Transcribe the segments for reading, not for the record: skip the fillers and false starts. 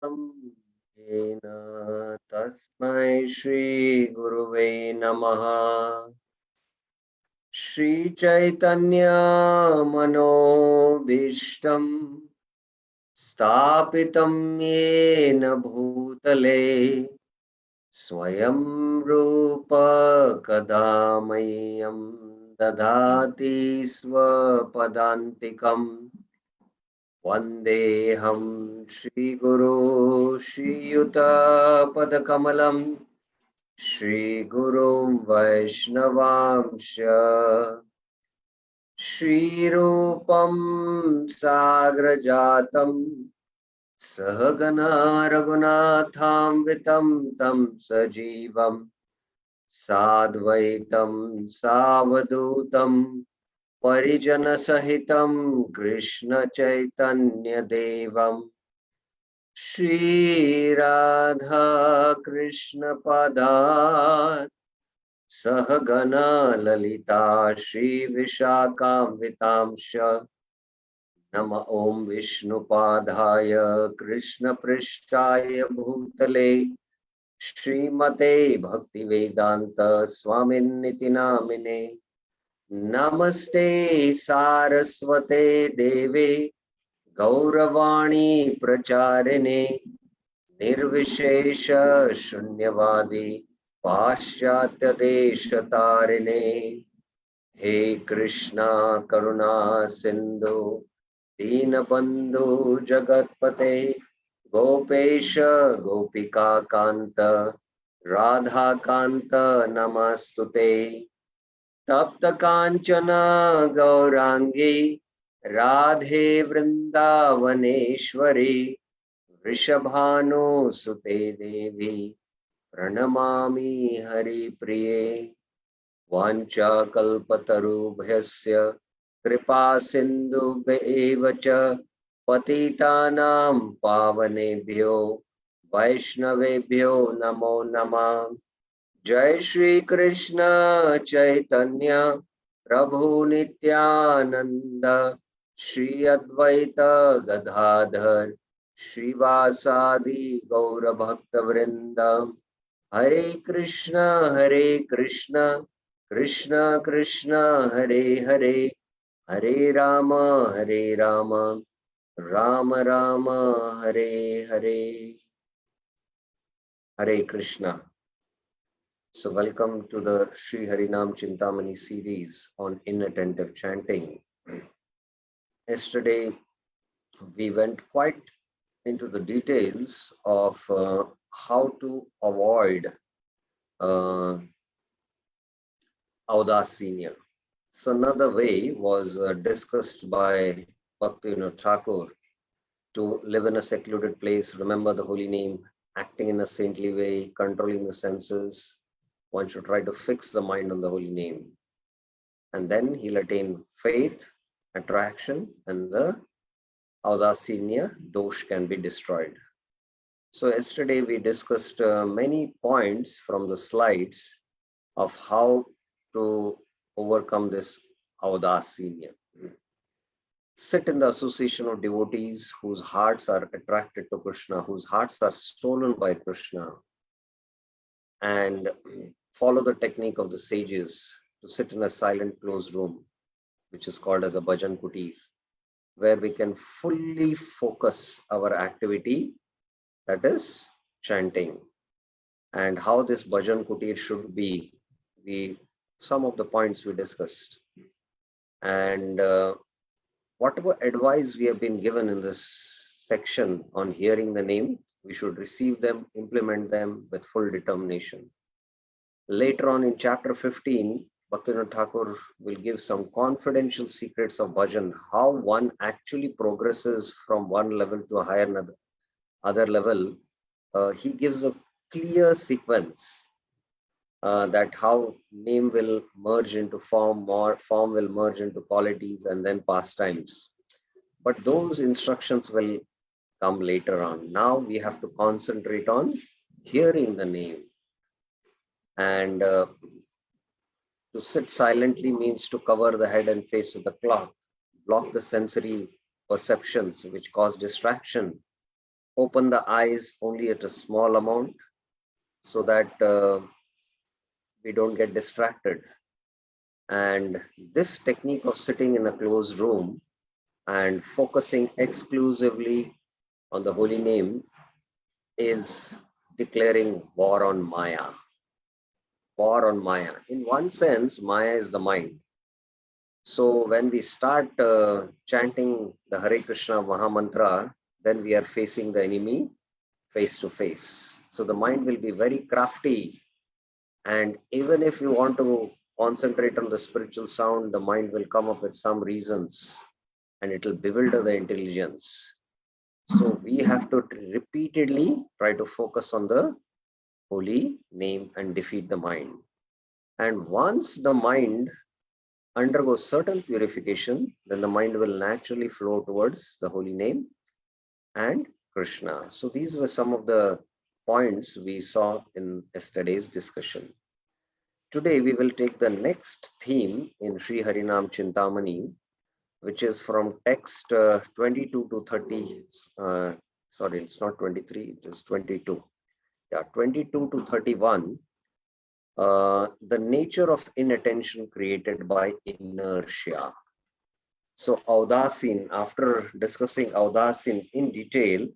येन तस्मै श्रीगुरुवे नमः। श्रीचैतन्यमनोभीष्टं स्थापितं येन भूतले स्वयं रूप कदा मह्यं ददाति स्वपदान्तिकम्। वन्देऽहं श्रीगुरो श्रीयुतपदकमलं श्रीगुरुं वैष्णवांश श्रीरूपं साग्रजातं सहगना रघुनाथान्वितं तं सजीवं साद्वैतं सावधूतं परिजनसहितं कृष्णचैतन्यदेवम् श्रीराधा कृष्णपदान् सहगना ललिता श्रीविशाखान्वितांश नम ॐ विष्णुपादाय कृष्णपृष्ठाय भूतले श्रीमते भक्तिवेदान्त स्वामिन्निति नामिने। नमस्ते सारस्वते देवे गौरवाणी प्रचारिणे निर्विशेष शून्यवादी पाश्चात्य देश तारिणे। हे कृष्णा करुणा सिंधु दीनबंधु जगतपते गोपेश गोपिका कांत राधा कांत नमस्तुते। तप्त कांचन गौरांगी राधे वृंदावनेश्वरी वृषभानुसुते देवी प्रणमामि हरिप्रिये। वाञ्छाकल्पतरुभ्यस्य कृपा सिन्धुभ्येव च पतितानां पावनेभ्यो वैष्णवेभ्यो नमो नमः। जय श्री कृष्ण चैतन्य प्रभु नित्यानंद श्री अद्वैत गदाधर श्रीवासादि गौर भक्त वृंद। हरे कृष्ण कृष्ण कृष्ण हरे हरे हरे राम राम राम हरे हरे। हरे Krishna. So welcome to the Sri Harinam Chintamani series on inattentive chanting. Yesterday we went quite into the details of how to avoid Audasiniya. So another way was discussed by Bhaktivinoda Thakur to live in a secluded place, remember the holy name, acting in a saintly way, controlling the senses. One should try to fix the mind on the holy name. And then he'll attain faith, attraction, and the Audasiniya dosh can be destroyed. So yesterday we discussed many points from the slides of how to overcome this Audasiniya. Sit in the association of devotees whose hearts are attracted to Krishna, whose hearts are stolen by Krishna, and follow the technique of the sages to sit in a silent closed room, which is called as a bhajan kutir, where we can fully focus our activity, that is chanting. And how this bhajan kutir should be, some of the points we discussed. And whatever advice we have been given in this section on hearing the name, we should receive them, implement them with full determination. Later on in chapter 15, Bhaktivinoda Thakur will give some confidential secrets of bhajan, how one actually progresses from one level to a higher other level. He gives a clear sequence that how name will merge into form, form will merge into qualities, and then pastimes. But those instructions will come later on. Now we have to concentrate on hearing the name. And to sit silently means to cover the head and face with a cloth, block the sensory perceptions which cause distraction, open the eyes only at a small amount so that we don't get distracted. And this technique of sitting in a closed room and focusing exclusively on the holy name is declaring war on Maya. War on Maya. In one sense, Maya is the mind. So when we start chanting the Hare Krishna Mahamantra, then we are facing the enemy face to face. So the mind will be very crafty. And even if you want to concentrate on the spiritual sound, the mind will come up with some reasons and it will bewilder the intelligence. So we have to repeatedly try to focus on the holy name and defeat the mind. And once the mind undergoes certain purification, then the mind will naturally flow towards the holy name and Krishna. So these were some of the points we saw in yesterday's discussion. Today we will take the next theme in Sri Harinam Chintamani, which is from text 22 to 30. Sorry, it's not 23, it is 22. Yeah, 22 to 31. The nature of inattention created by inertia. So Audasin, after discussing Audasin in detail,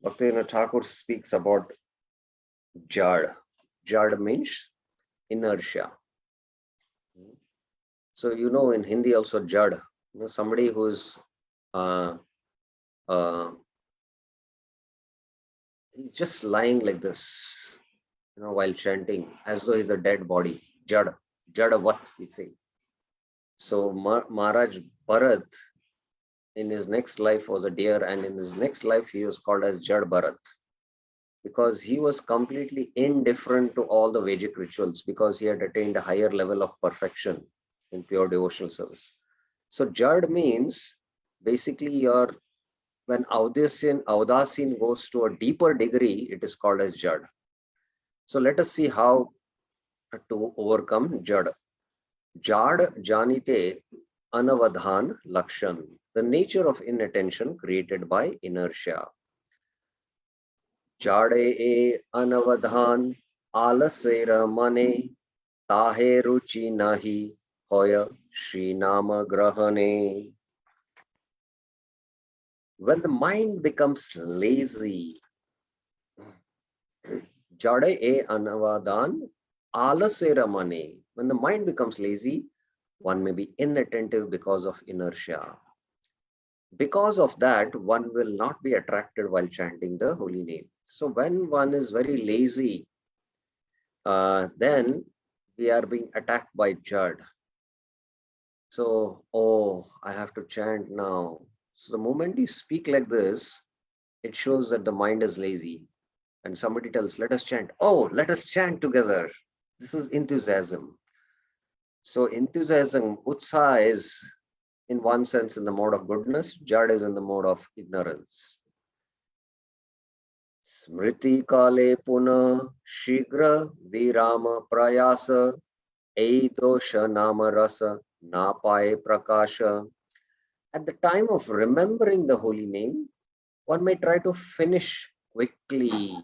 Bhaktivinoda Thakur speaks about Jad. Jad means inertia. So you know in Hindi also Jad, somebody who is he's just lying like this, while chanting as though he's a dead body. Jad, Jadavat, we say. So Maharaj Bharat in his next life was a deer, and in his next life he was called as Jad Bharat because he was completely indifferent to all the Vedic rituals because he had attained a higher level of perfection in pure devotional service. So Jad means basically when Audasin goes to a deeper degree, it is called as Jad. So let us see how to overcome Jad. Jad Janite Anavadhan Lakshan, the nature of inattention created by inertia. Jade e Anavadhan Alasera Mane Tahe Ruchi Nahi Hoya Shri Nama Grahane. When the mind becomes lazy, Jade e Anavadhan Alasera Mane. When the mind becomes lazy, one may be inattentive because of inertia. Because of that, one will not be attracted while chanting the holy name. So when one is very lazy, then we are being attacked by Jad. So, oh, I have to chant now. So the moment you speak like this, it shows that the mind is lazy. And somebody tells, let us chant. Oh, let us chant together. This is enthusiasm. So enthusiasm, utsaha is in one sense in the mode of goodness, Jad is in the mode of ignorance. Smriti kale puna shigra virama prayasa eidosha nama rasa napaye prakasha. At the time of remembering the holy name, one may try to finish quickly.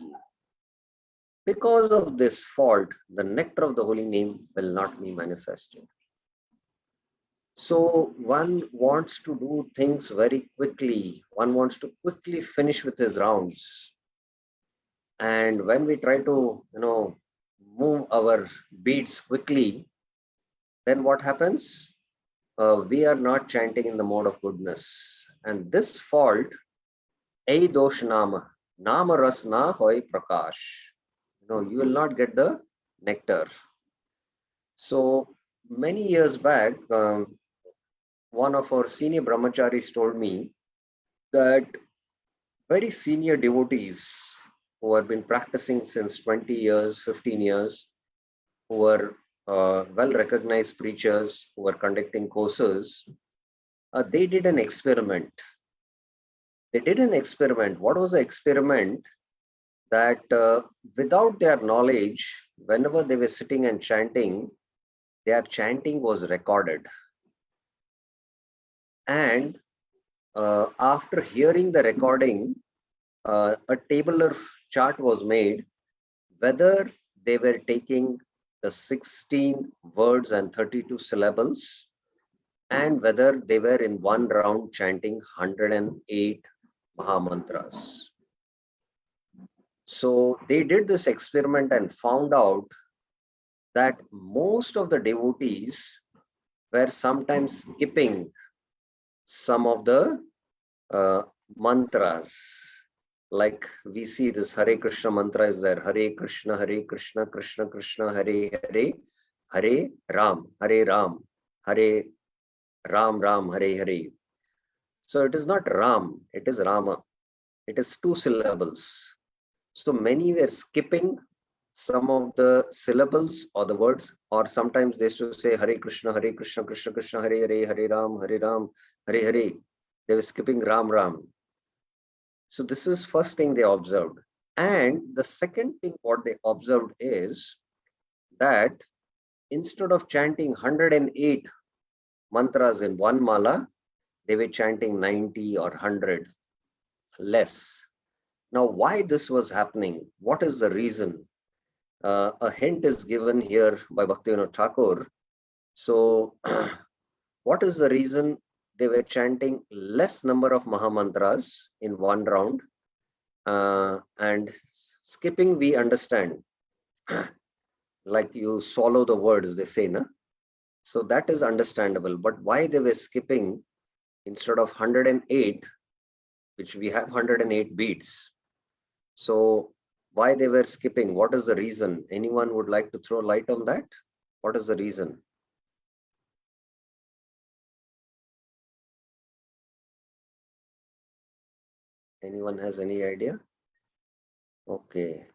Because of this fault, the nectar of the holy name will not be manifested. So one wants to do things very quickly. One wants to quickly finish with his rounds. And when we try to, move our beats quickly, then what happens? We are not chanting in the mode of goodness. And this fault, Ei dosh nama, nama rasna hoy prakash. You will not get the nectar. So many years back, one of our senior brahmacharis told me that very senior devotees who have been practicing since 20 years, 15 years, who are well-recognized preachers, who are conducting courses, they did an experiment. What was the experiment? That without their knowledge, whenever they were sitting and chanting, their chanting was recorded. And after hearing the recording, a tabular chart was made whether they were taking the 16 words and 32 syllables, and whether they were in one round chanting 108 Mahamantras. So they did this experiment and found out that most of the devotees were sometimes skipping some of the mantras. Like we see this Hare Krishna mantra is there. Hare Krishna, Krishna Krishna, Hare Hare, Hare Ram, Hare Ram, Ram, Hare Hare. So it is not Ram, it is Rama. It is 2 syllables. So many were skipping some of the syllables or the words, or sometimes they used to say Hare Krishna, Krishna Krishna, Hare Hare, Hare Ram, Hare Hare. They were skipping Ram, Ram. So this is first thing they observed. And the second thing what they observed is that instead of chanting 108 mantras in one mala, they were chanting 90 or 100 less. Now, why this was happening? What is the reason? A hint is given here by Bhaktivinoda Thakur. So, what is the reason they were chanting less number of Mahamantras in one round? And skipping, we understand. Like you swallow the words, they say, na? So that is understandable. But why they were skipping instead of 108, which we have 108 beats? So why they were skipping? What is the reason? Anyone would like to throw light on that? What is the reason? Anyone has any idea? Okay.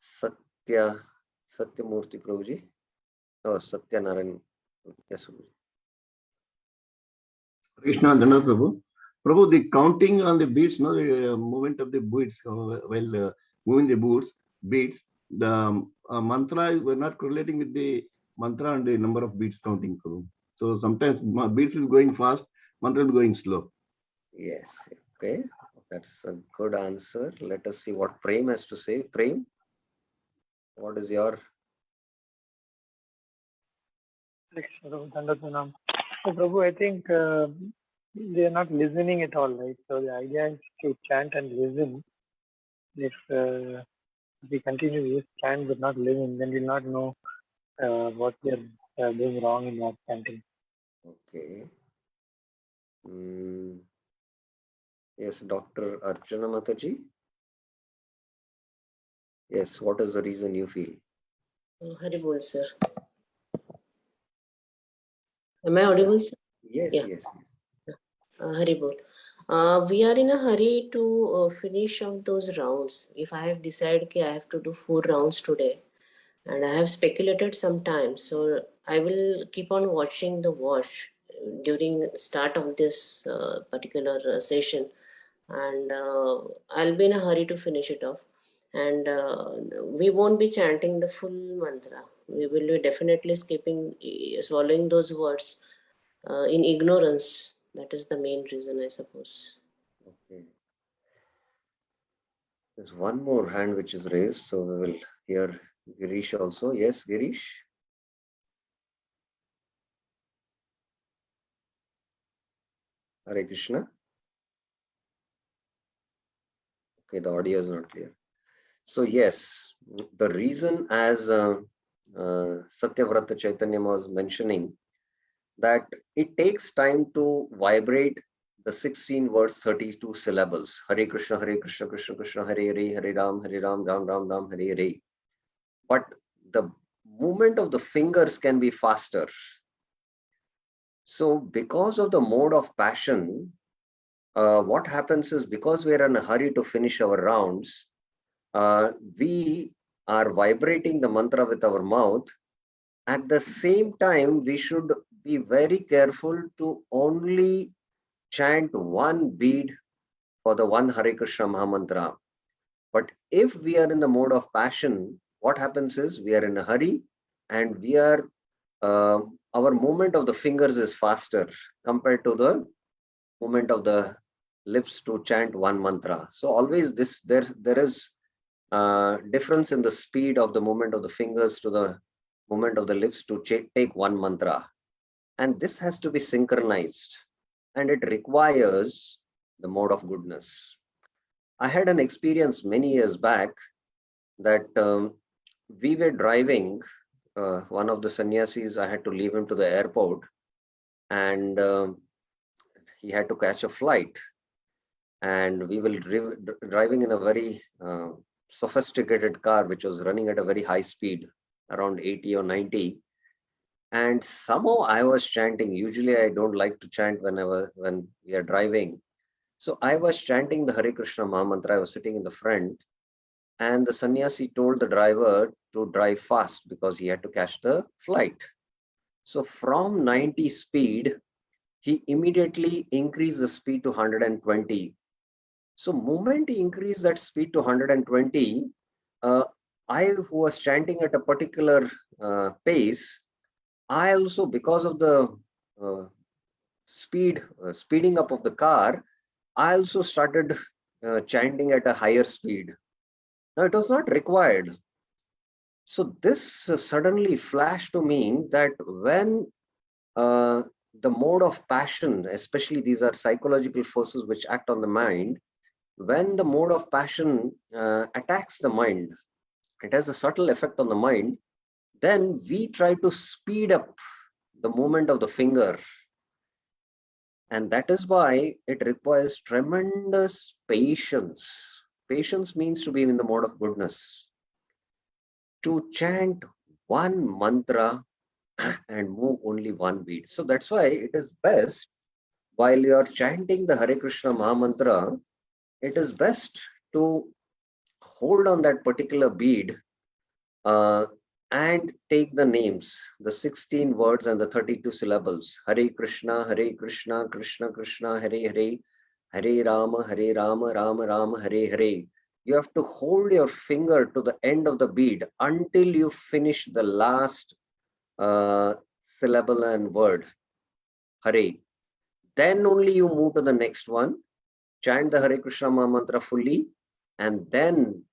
Satyamurthy Prabhuji. Oh, Satyanarayan. Yes, Krishna Dhanad Prabhu. Prabhu, the counting on the beats, no, the movement of the beats while moving the beats, the mantra we're not correlating with the mantra and the number of beats counting, Prabhu. So sometimes beats is going fast, mantra is going slow. Yes. Okay. That's a good answer. Let us see what Prem has to say. Prem, what is your? So, Prabhu, I think they are not listening at all, right? So the idea is to chant and listen. If we continue to just chant but not listen, then we'll not know what we are doing wrong in that chanting. Okay. Yes, Dr. Archana Mataji. Yes, what is the reason you feel? Haribol, sir. Am I audible, sir? Yes, Yeah. yes. Haribol. We are in a hurry to finish off those rounds. If I have decided that I have to do 4 rounds today, and I have speculated some time, so I will keep on watching the watch during start of this particular session, and I'll be in a hurry to finish it off. And we won't be chanting the full mantra. We will be definitely skipping, swallowing those words in ignorance. That is the main reason, I suppose. Okay. There's one more hand which is raised, so we will hear Girish also. Yes, Girish. Hare Krishna. Okay, the audio is not clear. So yes, the reason, as Satyavrata Chaitanya was mentioning, that it takes time to vibrate the 16 words, 32 syllables. Hare Krishna, Krishna Krishna, Hare Hare, Hare Ram, Ram Ram, Hare Hare. But the movement of the fingers can be faster. So because of the mode of passion, what happens is, because we are in a hurry to finish our rounds, we are vibrating the mantra with our mouth. At the same time, we should be very careful to only chant one bead for the one Hare Krishna Mahamantra. But if we are in the mode of passion, what happens is we are in a hurry, and we are our movement of the fingers is faster compared to the movement of the lips to chant one mantra. So always there is difference in the speed of the movement of the fingers to the movement of the lips to take one mantra. And this has to be synchronized, and it requires the mode of goodness. I had an experience many years back that we were driving, one of the sannyasis, I had to leave him to the airport, and he had to catch a flight. And we were driving in a very sophisticated car, which was running at a very high speed, around 80 or 90. And somehow I was chanting. Usually I don't like to chant when we are driving. So I was chanting the Hare Krishna Mahamantra. I was sitting in the front, and the sannyasi told the driver to drive fast because he had to catch the flight. So from 90 speed, he immediately increased the speed to 120. So moment he increased that speed to 120, I who was chanting at a particular pace, I also, because of the speeding up of the car, I also started chanting at a higher speed. Now it was not required. So this suddenly flashed to me that when the mode of passion, especially these are psychological forces which act on the mind, when the mode of passion attacks the mind, it has a subtle effect on the mind, then we try to speed up the movement of the finger. And that is why it requires tremendous patience. Patience means to be in the mode of goodness, to chant one mantra and move only one beat. So that's why it is best, while you are chanting the Hare Krishna Mahamantra, it is best to hold on that particular bead and take the names, the 16 words and the 32 syllables. Hare Krishna, Krishna Krishna, Hare Hare, Hare Rama, Rama Rama, Hare Hare. You have to hold your finger to the end of the bead until you finish the last syllable and word, Hare. Then only you move to the next one, chant the Hare Krishna Mahamantra fully, and then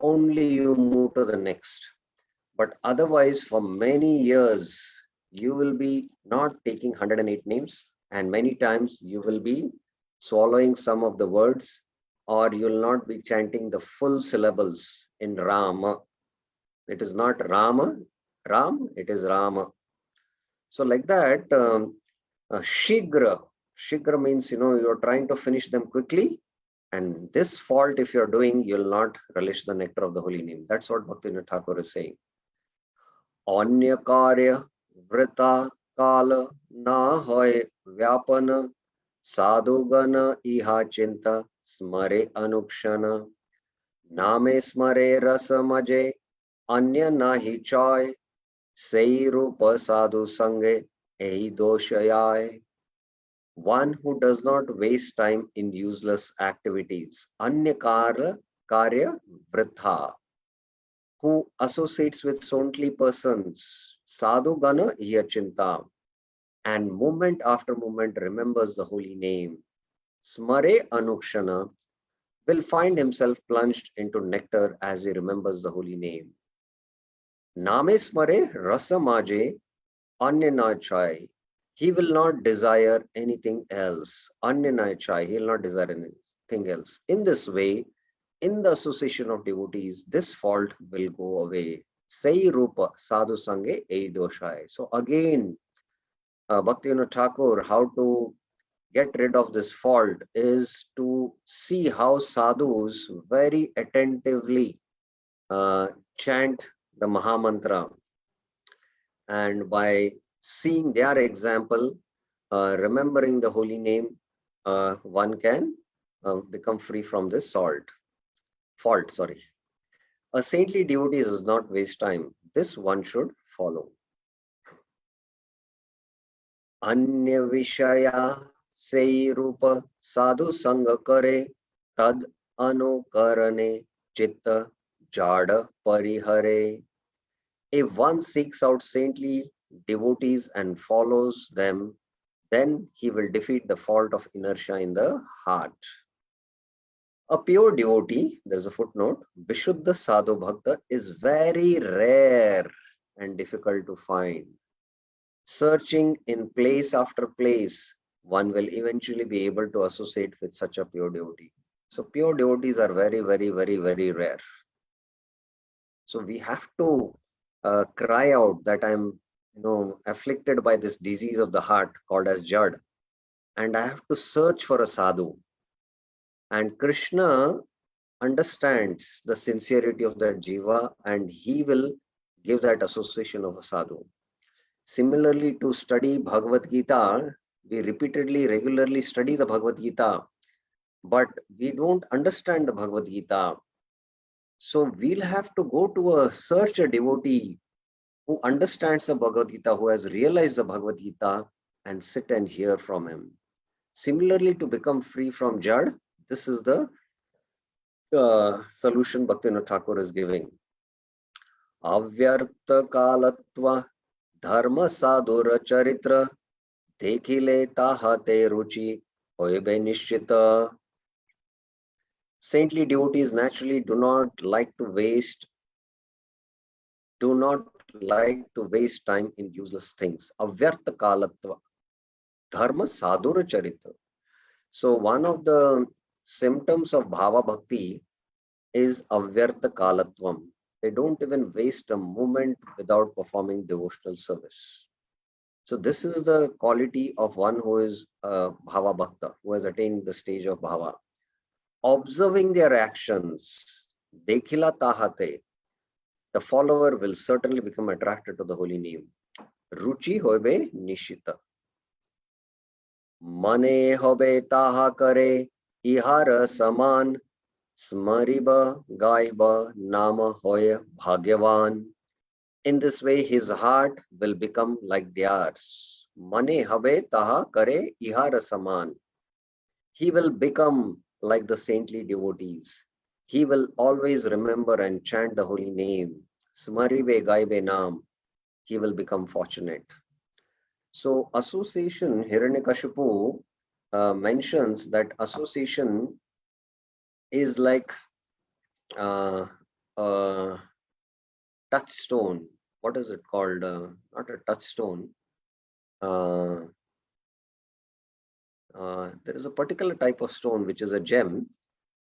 only you move to the next. But otherwise, for many years, you will be not taking 108 names, and many times you will be swallowing some of the words, or you will not be chanting the full syllables in Rama. It is not Rama, Ram, it is Rama. So like that, Shigra. Shigra means, you're trying to finish them quickly. And this fault, if you're doing, you'll not relish the nectar of the holy name. That's what Bhaktivinoda Thakur is saying. Anya karya vrita kala na hoy vyapana sadhugana iha chinta smare anukshana name smare rasamaje anya nahi choy sei rupa sadhu sange ei doshayay. One who does not waste time in useless activities. Anya karya vritha. Who associates with saintly persons, sadhu gana chinta, and moment after moment remembers the holy name, smare anukshana, will find himself plunged into nectar as he remembers the holy name. Name smare rasa maje anya chai. He will not desire anything else. Anya chai. He will not desire anything else. In this way, in the association of devotees, this fault will go away. Sai rupa sadhu sange ei doshai. So again, Bhaktivinoda Thakur, how to get rid of this fault is to see how sadhus very attentively chant the Mahamantra. And by seeing their example, remembering the holy name, one can become free from this fault. A saintly devotee does not waste time. This one should follow. Anya vishaya sei rupa sadhu sanga kare tad anukarane chitta jada parihare. If one seeks out saintly devotees and follows them, then he will defeat the fault of inertia in the heart. A pure devotee, there's a footnote, Vishuddha Sadhu Bhakta is very rare and difficult to find. Searching in place after place, one will eventually be able to associate with such a pure devotee. So pure devotees are very, very, very, very rare. So we have to cry out that I'm, afflicted by this disease of the heart called as Jad, and I have to search for a sadhu. And Krishna understands the sincerity of that jiva, and he will give that association of a sadhu. Similarly, to study Bhagavad Gita, we repeatedly, regularly study the Bhagavad Gita, but we don't understand the Bhagavad Gita. So we'll have to go to search a devotee who understands the Bhagavad Gita, who has realized the Bhagavad Gita, and sit and hear from him. Similarly, to become free from Jad, this is the solution Bhaktivinoda Thakur is giving. Avyartha kalatva dharma sadhura charitra dekhile tahate ruchi hoibe nishchita. Saintly devotees naturally do not like to waste time in useless things. Avyartha kalatva dharma sadhura charitra. So one of the symptoms of bhava bhakti is avyartha kalatvam. They don't even waste a moment without performing devotional service. So this is the quality of one who is bhava bhakta, who has attained the stage of bhava. Observing their actions, dekhila tahate, the follower will certainly become attracted to the holy name. Ruchi hobe nishita. Mane hobe taha kare ihara saman. Smariba Gaiba Nama Hoya Bhagyavan. In this way, his heart will become like theirs. Mane Habe Taha Kare Ihara Saman. He will become like the saintly devotees. He will always remember and chant the holy name. Smaribe Gaibe Nam. He will become fortunate. So, association, Hiranyakashipu mentions that association is like a touchstone. What is it called? Not a touchstone. There is a particular type of stone which is a gem,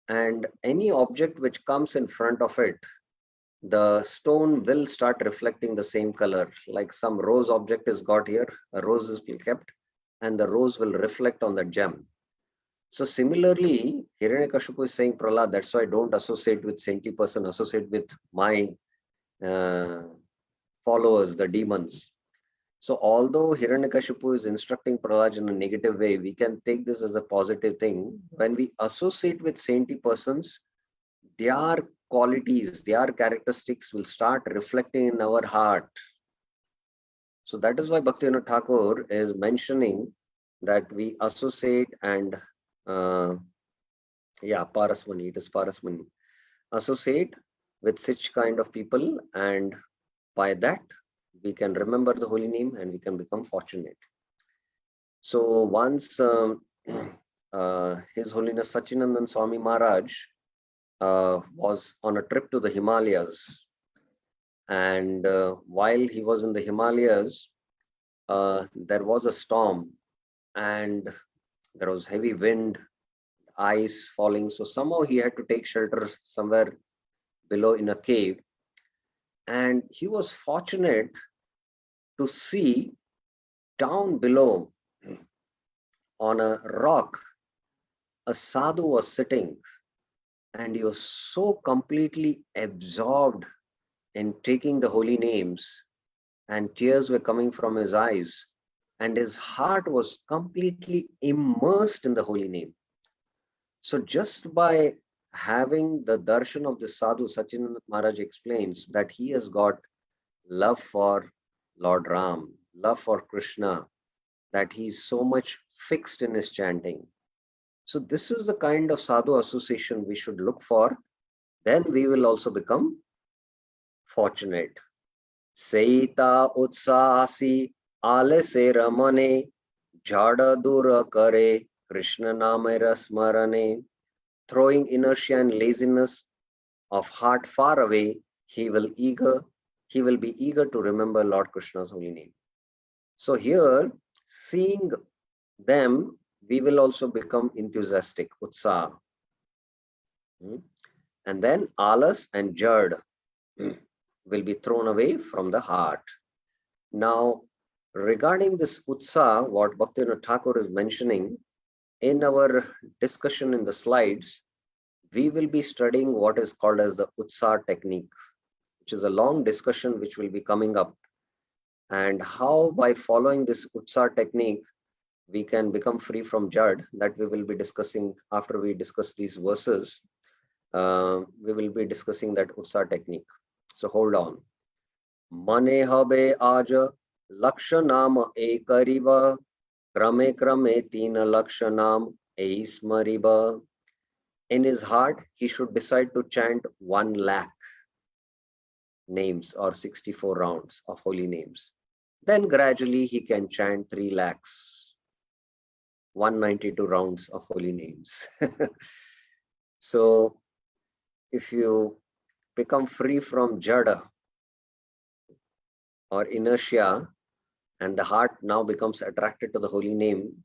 and any object which comes in front of it, the stone will start reflecting the same color. Like some rose object is got here, a rose is kept, and the rose will reflect on the gem. So similarly, Hiranyakashipu is saying, Prahlad, that's why I don't associate with saintly person, associate with my followers, the demons. So although Hiranyakashipu is instructing Prahlad in a negative way, we can take this as a positive thing. When we associate with saintly persons, their qualities, their characteristics will start reflecting in our heart. So that is why Bhaktivinoda Thakur is mentioning that we associate and Parasmani, it is Parasmani. Associate with such kind of people, and by that we can remember the holy name and we can become fortunate. So once His Holiness Sachinandan Swami Maharaj was on a trip to the Himalayas, and while he was in the Himalayas, there was a storm and there was heavy wind, ice falling. So somehow he had to take shelter somewhere below in a cave. And he was fortunate to see down below on a rock, a sadhu was sitting, and he was so completely absorbed in taking the holy names, and tears were coming from his eyes, and his heart was completely immersed in the holy name. So just by having the darshan of the sadhu, Sachinandan Maharaj explains that he has got love for Lord Ram, love for Krishna, that he is so much fixed in his chanting. So this is the kind of sadhu association we should look for. Then we will also become fortunate. Seita utsasi ale se ramane Jhada dura kare Krishna namera smarane. Throwing inertia and laziness of heart far away, he will be eager to remember Lord Krishna's holy name. So here, seeing them, we will also become enthusiastic, utsaha. And then alas and jad will be thrown away from the heart. Now, regarding this utsaha, what Bhaktivinoda Thakur is mentioning, in our discussion in the slides, we will be studying what is called as the utsaha technique, which is a long discussion which will be coming up, and how by following this utsaha technique, we can become free from jad. That we will be discussing after we discuss these verses. We will be discussing that utsaha technique. So hold on. Mane habe aaj laksha naam ekariba, krame krame teen laksha naam eismariba. In his heart, he should decide to chant 1 lakh names or 64 rounds of holy names. Then gradually he can chant 3 lakhs, 192 rounds of holy names. So if you become free from jada or inertia, and the heart now becomes attracted to the holy name,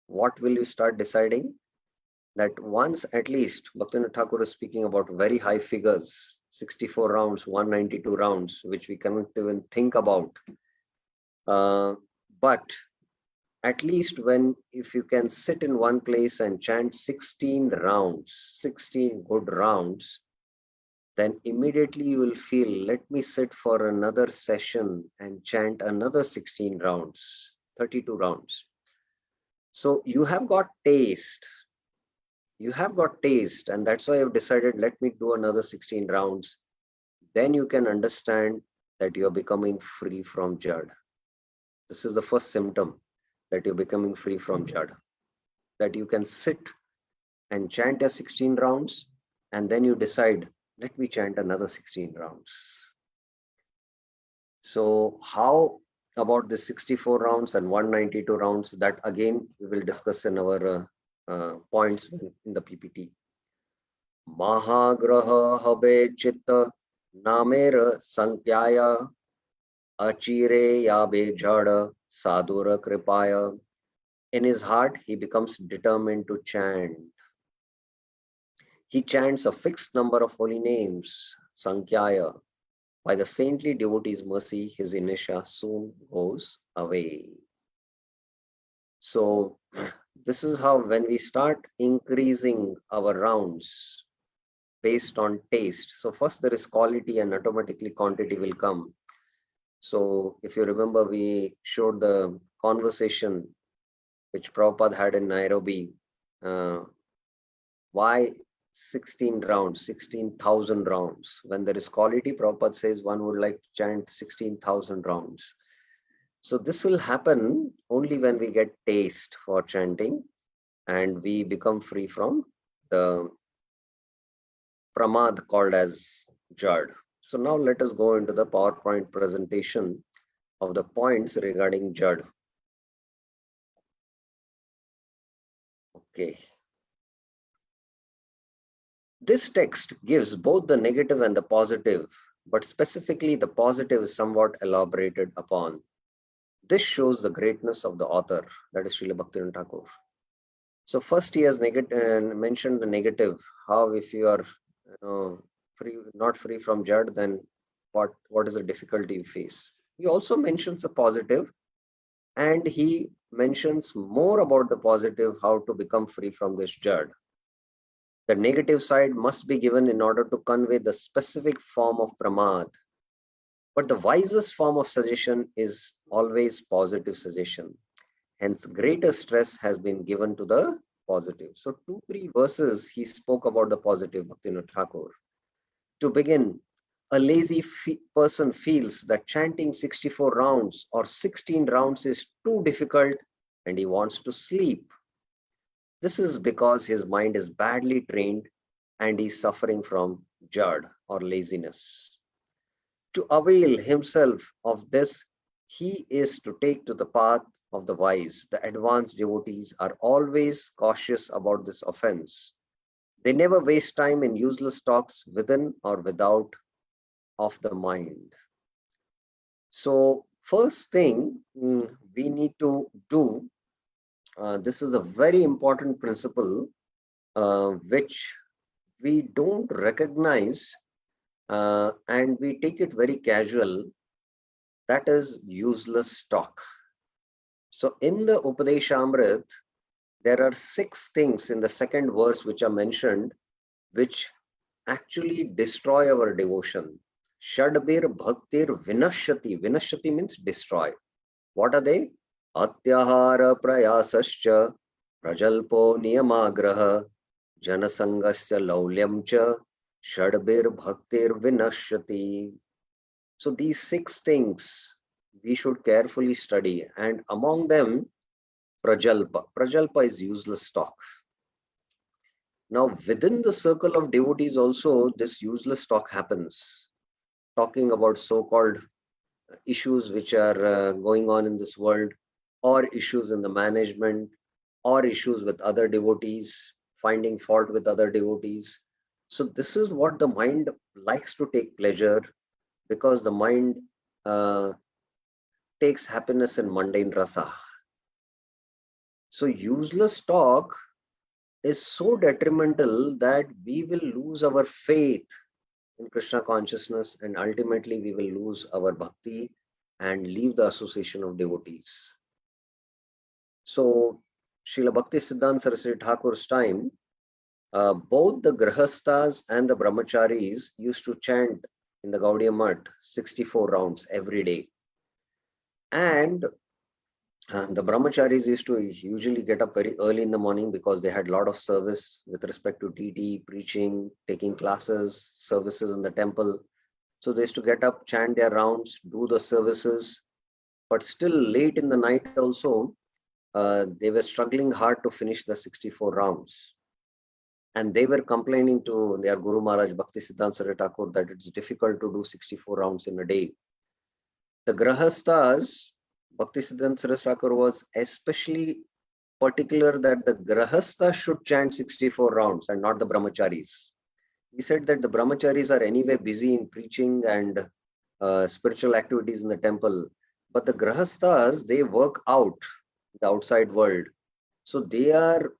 what will you start deciding? That once at least, Bhaktivinoda Thakur is speaking about very high figures, 64 rounds, 192 rounds, which we cannot even think about. But at least if you can sit in one place and chant 16 rounds, 16 good rounds, then immediately you will feel, let me sit for another session and chant another 16 rounds, 32 rounds. So you have got taste. You have got taste, and that's why I've decided, let me do another 16 rounds. Then you can understand that you're becoming free from jad. This is the first symptom that you're becoming free from jad. That you can sit and chant your 16 rounds, and then you decide, let me chant another 16 rounds. So how about the 64 rounds and 192 rounds? That again, we will discuss in our points in the PPT. Mahagraha habe chitta namera sankyaya achire yabe jada sadhura kripaya. In his heart, he becomes determined to chant. He chants a fixed number of holy names, sankyaya. By the saintly devotee's mercy, his inertia soon goes away. So this is how, when we start increasing our rounds based on taste. So first there is quality, and automatically quantity will come. So if you remember, we showed the conversation which Prabhupada had in Nairobi. Why 16 rounds, 16,000 rounds? When there is quality, Prabhupada says one would like to chant 16,000 rounds. So this will happen only when we get taste for chanting and we become free from the pramad called as jad. So now let us go into the PowerPoint presentation of the points regarding jad. Okay. This text gives both the negative and the positive, but specifically the positive is somewhat elaborated upon. This shows the greatness of the author, that is Srila Bhaktivinoda Thakur. So first he has mentioned the negative, how if you are not free from jad, then what is the difficulty you face. He also mentions the positive, and he mentions more about the positive, how to become free from this jad. The negative side must be given in order to convey the specific form of pramad. But the wisest form of suggestion is always positive suggestion. Hence, greater stress has been given to the positive. So 2-3 verses he spoke about the positive, Bhaktivinoda Thakur. To begin, a lazy person feels that chanting 64 rounds or 16 rounds is too difficult and he wants to sleep. This is because his mind is badly trained and he is suffering from jad or laziness. To avail himself of this, he is to take to the path of the wise, the advanced devotees, are always cautious about this offense. They never waste time in useless talks within or without of the mind. So first thing we need to do, this is a very important principle which we don't recognize and we take it very casual, that is useless talk. So in the Upadeshamrit, there are 6 things in the second verse which are mentioned, which actually destroy our devotion. Shadbir bhaktir vinashyati. Vinashyati means destroy. What are they? Atyahara prayasascha prajalpo niyamagraha janasangasya laulyamcha shadbir bhaktir vinashyati. So these 6 things we should carefully study, and among them prajalpa. Prajalpa is useless talk. Now within the circle of devotees also this useless talk happens, talking about so-called issues which are going on in this world, or issues in the management, or issues with other devotees, finding fault with other devotees. So this is what the mind likes to take pleasure, because the mind takes happiness in mundane rasa. So useless talk is so detrimental that we will lose our faith in Krishna consciousness, and ultimately we will lose our bhakti and leave the association of devotees. So Srila Bhakti Siddhanta Saraswati Thakur's time, both the Grahasthas and the Brahmacharis used to chant in the Gaudiya Math 64 rounds every day. And the Brahmacharis used to usually get up very early in the morning because they had a lot of service with respect to DT, preaching, taking classes, services in the temple. So they used to get up, chant their rounds, do the services, but still late in the night also, they were struggling hard to finish the 64 rounds. And they were complaining to their Guru Maharaj Bhakti Siddhanta Saraswati Thakur that it's difficult to do 64 rounds in a day. The Grahasthas, Bhakti Siddhanta Saraswati Thakur was especially particular that the Grahastha should chant 64 rounds and not the Brahmacharis. He said that the Brahmacharis are anyway busy in preaching and spiritual activities in the temple, but the Grahasthas, they work out the outside world. So they are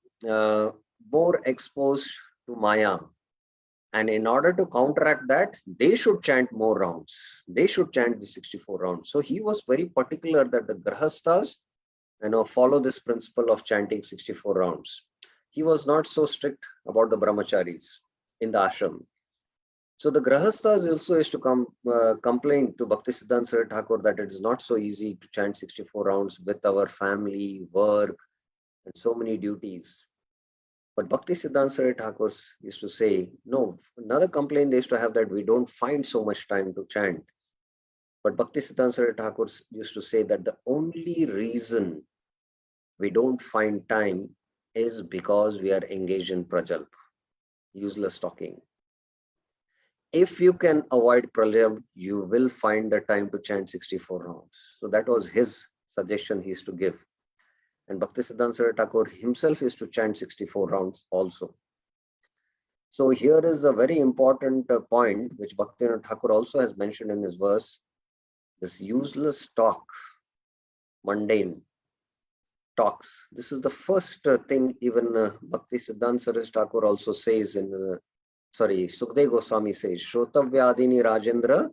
more exposed to Maya. And in order to counteract that, they should chant more rounds. They should chant the 64 rounds. So he was very particular that the Grahasthas, follow this principle of chanting 64 rounds. He was not so strict about the Brahmacharis in the ashram. So the Grahasthas also used to complain to Bhakti Siddhanta Saraswati Thakur that it is not so easy to chant 64 rounds with our family, work, and so many duties. But Bhakti Siddhanta Saraswati Thakur used to say, no, another complaint they used to have that we don't find so much time to chant. But Bhakti Siddhanta Saraswati Thakur used to say that the only reason we don't find time is because we are engaged in prajalp, useless talking. If you can avoid prajalp, you will find the time to chant 64 rounds. So that was his suggestion he used to give. And Bhakti Siddhanta Saraswati Thakur himself used to chant 64 rounds also. So here is a very important point which Bhaktivinoda Thakur also has mentioned in this verse. This useless talk, mundane talks. This is the first thing even Bhakti Siddhanta Saraswati Thakur also says in, Sukadeva Goswami says, Shrotavyadini Rajendra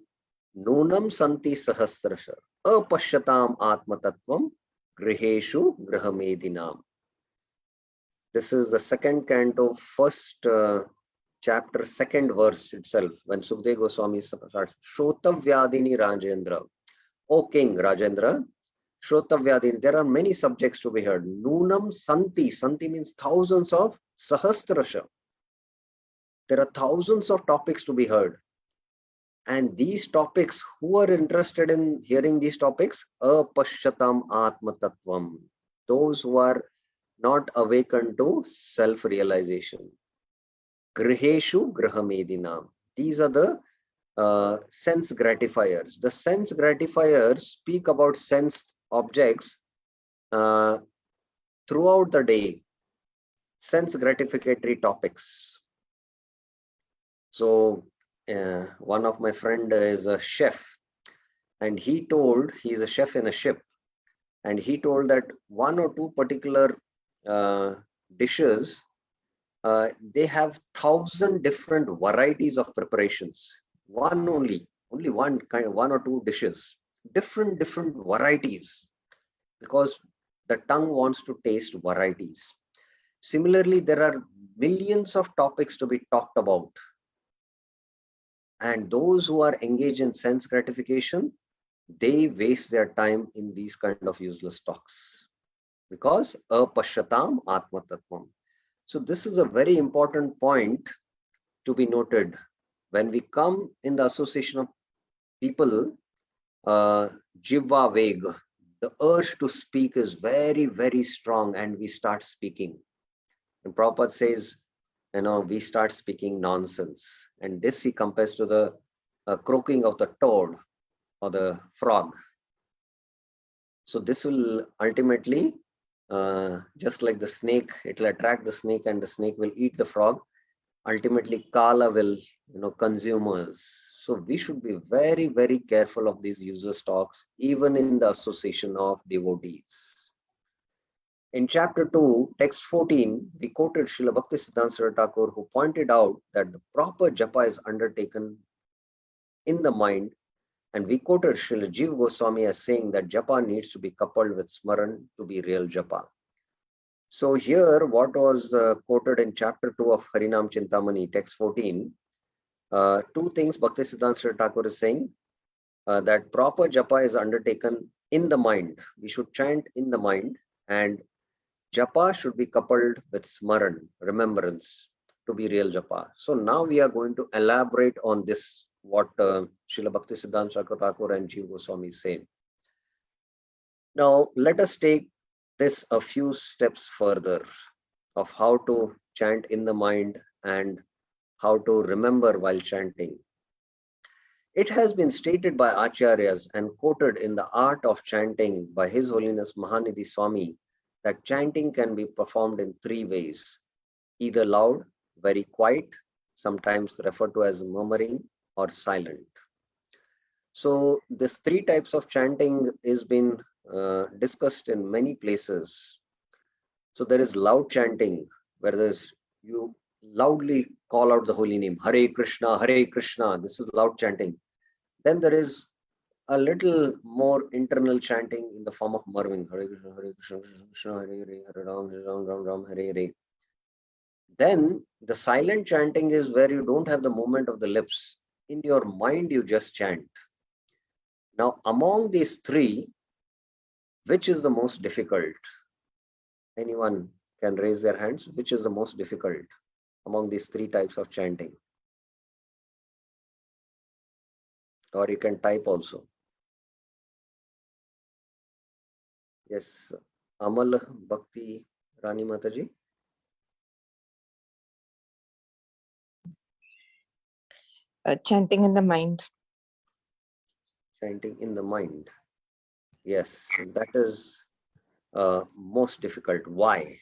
Nunam Santi Sahasrasha Apashyatam Atma Tattvam Griheshu Grahamedinam. This is the second canto, first chapter, second verse itself, when Sukadeva Goswami starts, Shrotavyadini Rajendra. O King Rajendra, Shrotavyadini, there are many subjects to be heard. Nunam Santi, Santi means thousands of Sahasrasha. There are thousands of topics to be heard. And these topics, who are interested in hearing these topics? Apashyatam Atma Tattvam. Those who are not awakened to self-realization. Griheshu Grahamedinam. These are the sense gratifiers. The sense gratifiers speak about sense objects throughout the day, sense gratificatory topics. So one of my friend is a chef, and he told, he's a chef in a ship, and he told that one or two particular dishes, they have 1,000 different varieties of preparations. Only one kind of, one or two dishes, different varieties, because the tongue wants to taste varieties. Similarly, there are millions of topics to be talked about, and those who are engaged in sense gratification, they waste their time in these kind of useless talks, because apashyatam atma tattvam. So this is a very important point to be noted. When we come in the association of people, jivva veg, the urge to speak is very, very strong, and we start speaking. And Prabhupada says, we start speaking nonsense. And this he compares to the croaking of the toad or the frog. So this will ultimately, just like the snake, it will attract the snake and the snake will eat the frog. Ultimately, Kala will, consume us. So we should be very, very careful of these useless talks, even in the association of devotees. In chapter 2, text 14, we quoted Srila Bhaktisiddhanta Saraswati Thakur, who pointed out that the proper japa is undertaken in the mind. And we quoted Srila Jiva Goswami as saying that japa needs to be coupled with smaran to be real japa. So here, what was quoted in chapter 2 of Harinam Chintamani, text 14, two things Bhaktisiddhanta Saraswati Thakur is saying, that proper japa is undertaken in the mind. We should chant in the mind, and japa should be coupled with smaran, remembrance, to be real japa. So now we are going to elaborate on this, what Srila Bhaktisiddhanta Saraswati Thakur and Jiva Goswami say. Now let us take this a few steps further of how to chant in the mind and how to remember while chanting. It has been stated by Acharyas and quoted in the Art of Chanting by His Holiness Mahanidhi Swami that chanting can be performed in three ways: either loud, very quiet, sometimes referred to as murmuring, or silent. So this three types of chanting is been discussed in many places. So there is loud chanting, where there's you loudly call out the holy name, Hare Krishna, Hare Krishna. This is loud chanting. Then there is a little more internal chanting in the form of murmuring, Hare Krishna, Hare Krishna, Krishna Krishna, Hare Hare, Hare Ram, Ram Ram Ram, Hare Hare. Then the silent chanting is where you don't have the movement of the lips. In your mind, you just chant. Now, among these three, which is the most difficult? Anyone can raise their hands. Which is the most difficult among these three types of chanting? Or you can type also. Yes, Amal Bhakti Rani Mataji. Chanting in the mind. Chanting in the mind. Yes, that is most difficult. Why?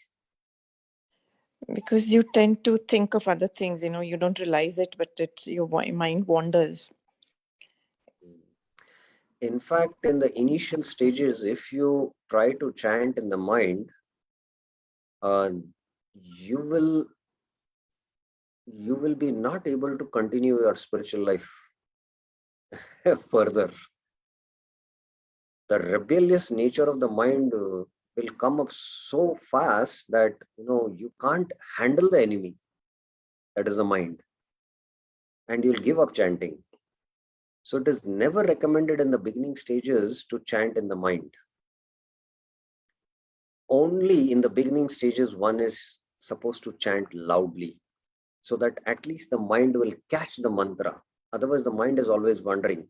Because you tend to think of other things, you don't realize it, but your mind wanders. In fact, in the initial stages, if you try to chant in the mind, you will be not able to continue your spiritual life further. The rebellious nature of the mind will come up so fast that you can't handle the enemy, that is the mind, and you'll give up chanting. So it is never recommended in the beginning stages to chant in the mind. Only in the beginning stages one is supposed to chant loudly, so that at least the mind will catch the mantra. Otherwise the mind is always wandering.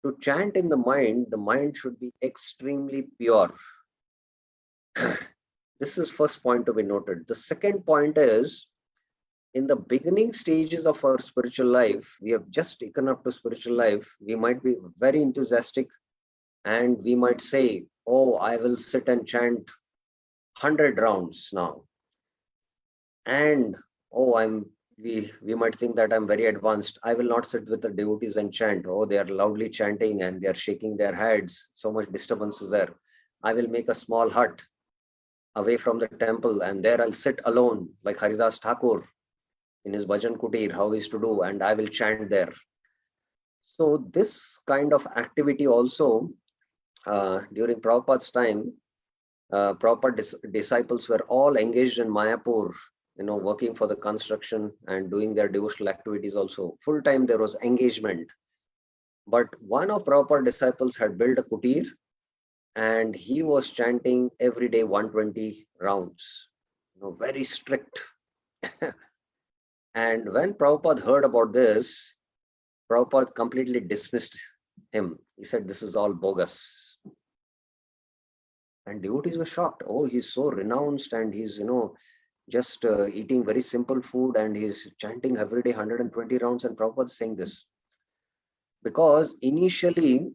To chant in the mind should be extremely pure. This is first point to be noted. The second point is, in the beginning stages of our spiritual life, we have just taken up to spiritual life, we might be very enthusiastic and we might say, oh, I will sit and chant 100 rounds now. And oh, we might think that I'm very advanced. I will not sit with the devotees and chant. Oh, they are loudly chanting and they are shaking their heads. So much disturbance is there. I will make a small hut away from the temple, and there I'll sit alone like Haridas Thakur in his bhajan kutir, how he used to do, and I will chant there. So this kind of activity also during Prabhupada's time, Prabhupada's disciples were all engaged in Mayapur, working for the construction and doing their devotional activities also. Full time there was engagement. But one of Prabhupada's disciples had built a kutir, and he was chanting every day 120 rounds, very strict. And when Prabhupada heard about this, Prabhupada completely dismissed him. He said, this is all bogus. And devotees were shocked. Oh, he's so renounced and he's, just eating very simple food and he's chanting every day 120 rounds. And Prabhupada is saying this. Because initially,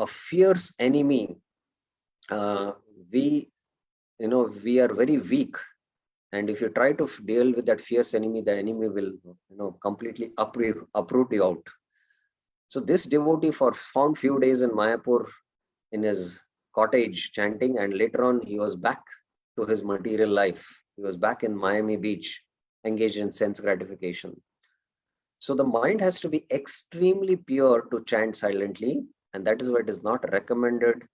a fierce enemy, we are very weak. And if you try to deal with that fierce enemy, the enemy will, completely uproot you out. So this devotee found few days in Mayapur in his cottage chanting, and later on he was back to his material life. He was back in Miami Beach, engaged in sense gratification. So the mind has to be extremely pure to chant silently, and that is why it is not recommended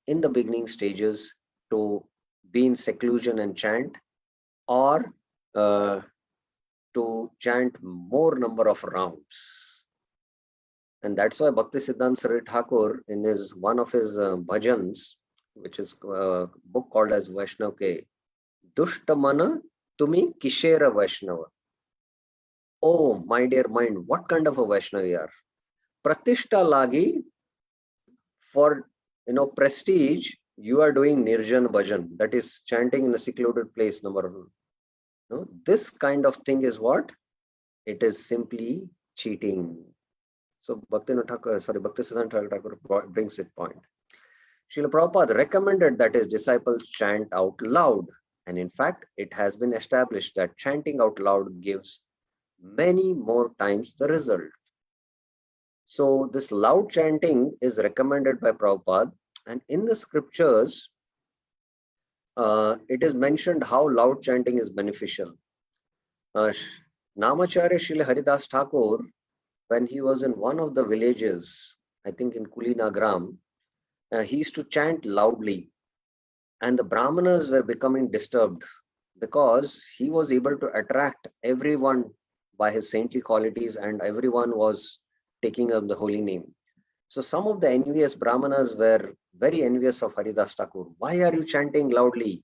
in the beginning stages to be in seclusion and chant, or to chant more number of rounds. And that's why Bhakti Siddhanta Saraswati Thakur, in one of his bhajans, which is a book called as Vaishnav Ke, Dushta Mana Tumi Kishera Vaishnava. Oh, my dear mind, what kind of a Vaishnava you are? Pratishta Lagi, for prestige, you are doing Nirjan Bhajan, that is chanting in a secluded place, number one. No, this kind of thing is what? It is simply cheating. So Bhakti Siddhanta Thakur brings it point. Srila Prabhupada recommended that his disciples chant out loud. And in fact, it has been established that chanting out loud gives many more times the result. So this loud chanting is recommended by Prabhupada. And in the scriptures, it is mentioned how loud chanting is beneficial. Namacharya Srila Haridas Thakur, when he was in one of the villages, I think in Kulinagram, he used to chant loudly, and the Brahmanas were becoming disturbed because he was able to attract everyone by his saintly qualities, and everyone was taking up the holy name. So some of the envious Brahmanas were very envious of Haridas Thakur. Why are you chanting loudly?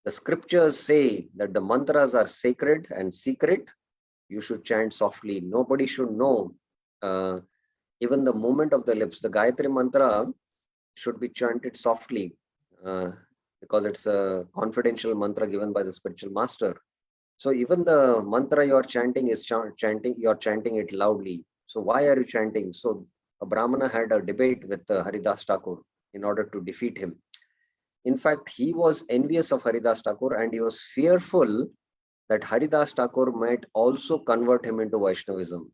The scriptures say that the mantras are sacred and secret. You should chant softly. Nobody should know. Even the movement of the lips, the Gayatri mantra should be chanted softly because it's a confidential mantra given by the spiritual master. So even the mantra you are chanting you are chanting it loudly. So why are you chanting? So a Brahmana had a debate with Haridas Thakur in order to defeat him. In fact, he was envious of Haridas Thakur, and he was fearful that Haridas Thakur might also convert him into Vaishnavism.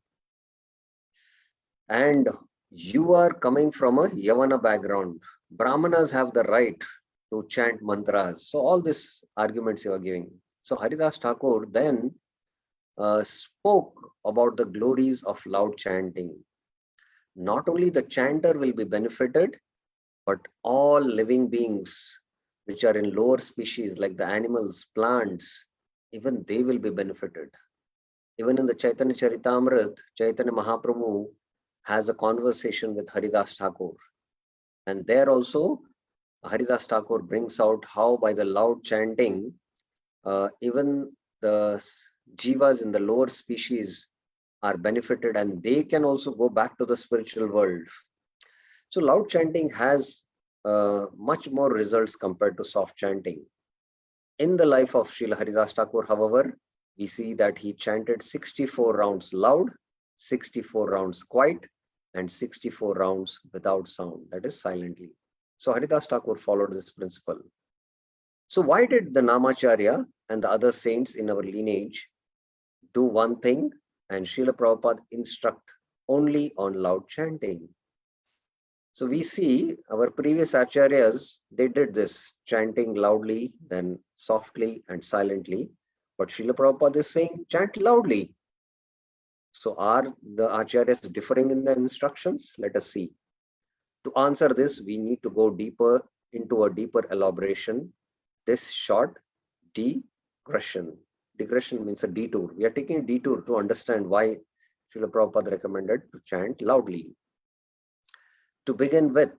And you are coming from a Yavana background. Brahmanas have the right to chant mantras. So all these arguments you are giving. So Haridas Thakur then spoke about the glories of loud chanting. Not only the chanter will be benefited, but all living beings which are in lower species like the animals, plants, even they will be benefited. Even in the Chaitanya Charitamrita, Chaitanya Mahaprabhu has a conversation with Haridas Thakur. And there also, Haridas Thakur brings out how by the loud chanting, even the jivas in the lower species are benefited, and they can also go back to the spiritual world. So loud chanting has much more results compared to soft chanting. In the life of Srila Haridas Thakur, however, we see that he chanted 64 rounds loud, 64 rounds quiet, and 64 rounds without sound, that is silently. So Haridas Thakur followed this principle. So why did the Namacharya and the other saints in our lineage do one thing and Srila Prabhupada instruct only on loud chanting? So we see our previous acharyas, they did this, chanting loudly, then softly and silently. But Srila Prabhupada is saying, chant loudly. So are the acharyas differing in the instructions? Let us see. To answer this, we need to go deeper into a deeper elaboration. This short digression. Digression means a detour. We are taking a detour to understand why Srila Prabhupada recommended to chant loudly. To begin with,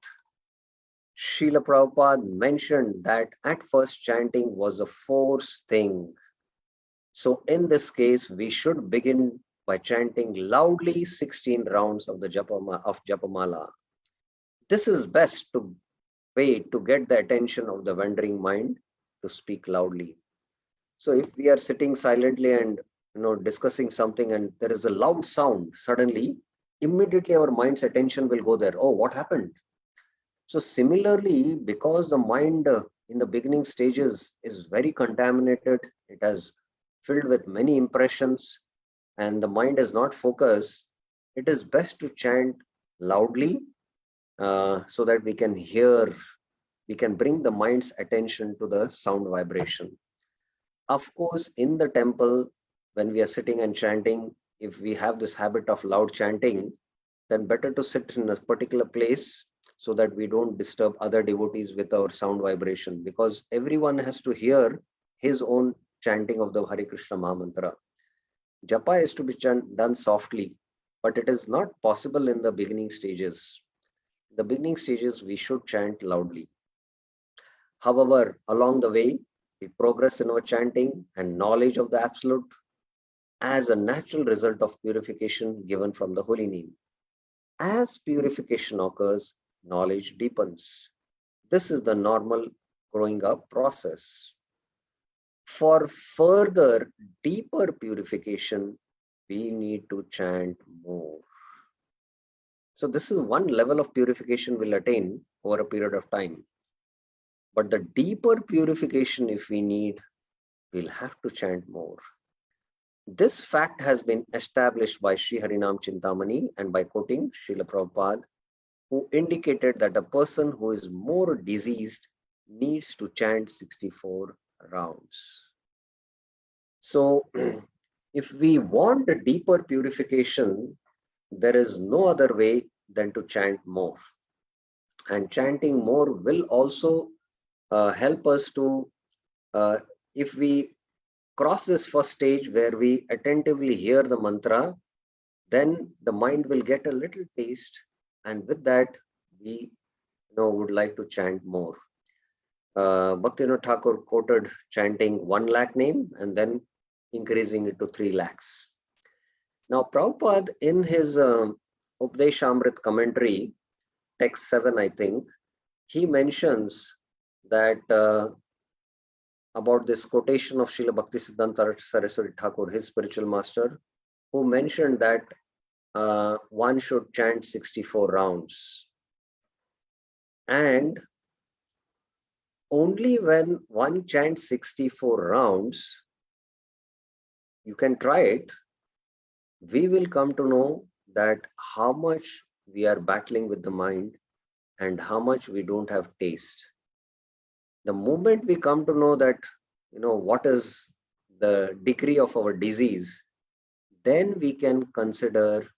Srila Prabhupada mentioned that at first chanting was a force thing. So in this case, we should begin by chanting loudly 16 rounds of the Japamala. This is best way to get the attention of the wandering mind to speak loudly. So if we are sitting silently and discussing something and there is a loud sound, suddenly, immediately our mind's attention will go there. Oh, what happened? So similarly, because the mind in the beginning stages is very contaminated, it has filled with many impressions and the mind is not focused, it is best to chant loudly so that we can hear, we can bring the mind's attention to the sound vibration. Of course, in the temple, when we are sitting and chanting, if we have this habit of loud chanting, then better to sit in a particular place so that we don't disturb other devotees with our sound vibration, because everyone has to hear his own chanting of the Hare Krishna Mahamantra. Japa is to be done softly, but it is not possible in the beginning stages. The beginning stages, we should chant loudly. However, along the way, we progress in our chanting and knowledge of the Absolute as a natural result of purification given from the holy name. As purification occurs, knowledge deepens. This is the normal growing up process. For further, deeper purification, we need to chant more. So this is one level of purification we'll attain over a period of time. But the deeper purification, if we need, we'll have to chant more. This fact has been established by Sri Harinam Chintamani and by quoting Srila Prabhupada, who indicated that a person who is more diseased needs to chant 64 rounds. So if we want a deeper purification, there is no other way than to chant more. And chanting more will also help us to, if we cross this first stage where we attentively hear the mantra, then the mind will get a little taste, and with that we would like to chant more. Bhaktivinoda Thakur quoted chanting 1 lakh name and then increasing it to 3 lakhs. Now Prabhupada in his Updeshamrit commentary, text 7 I think, he mentions that about this quotation of Srila Bhaktisiddhanta Saraswati Thakur, his spiritual master, who mentioned that one should chant 64 rounds. And only when one chants 64 rounds, you can try it, we will come to know that how much we are battling with the mind and how much we don't have taste. The moment we come to know that, what is the degree of our disease, then we can consider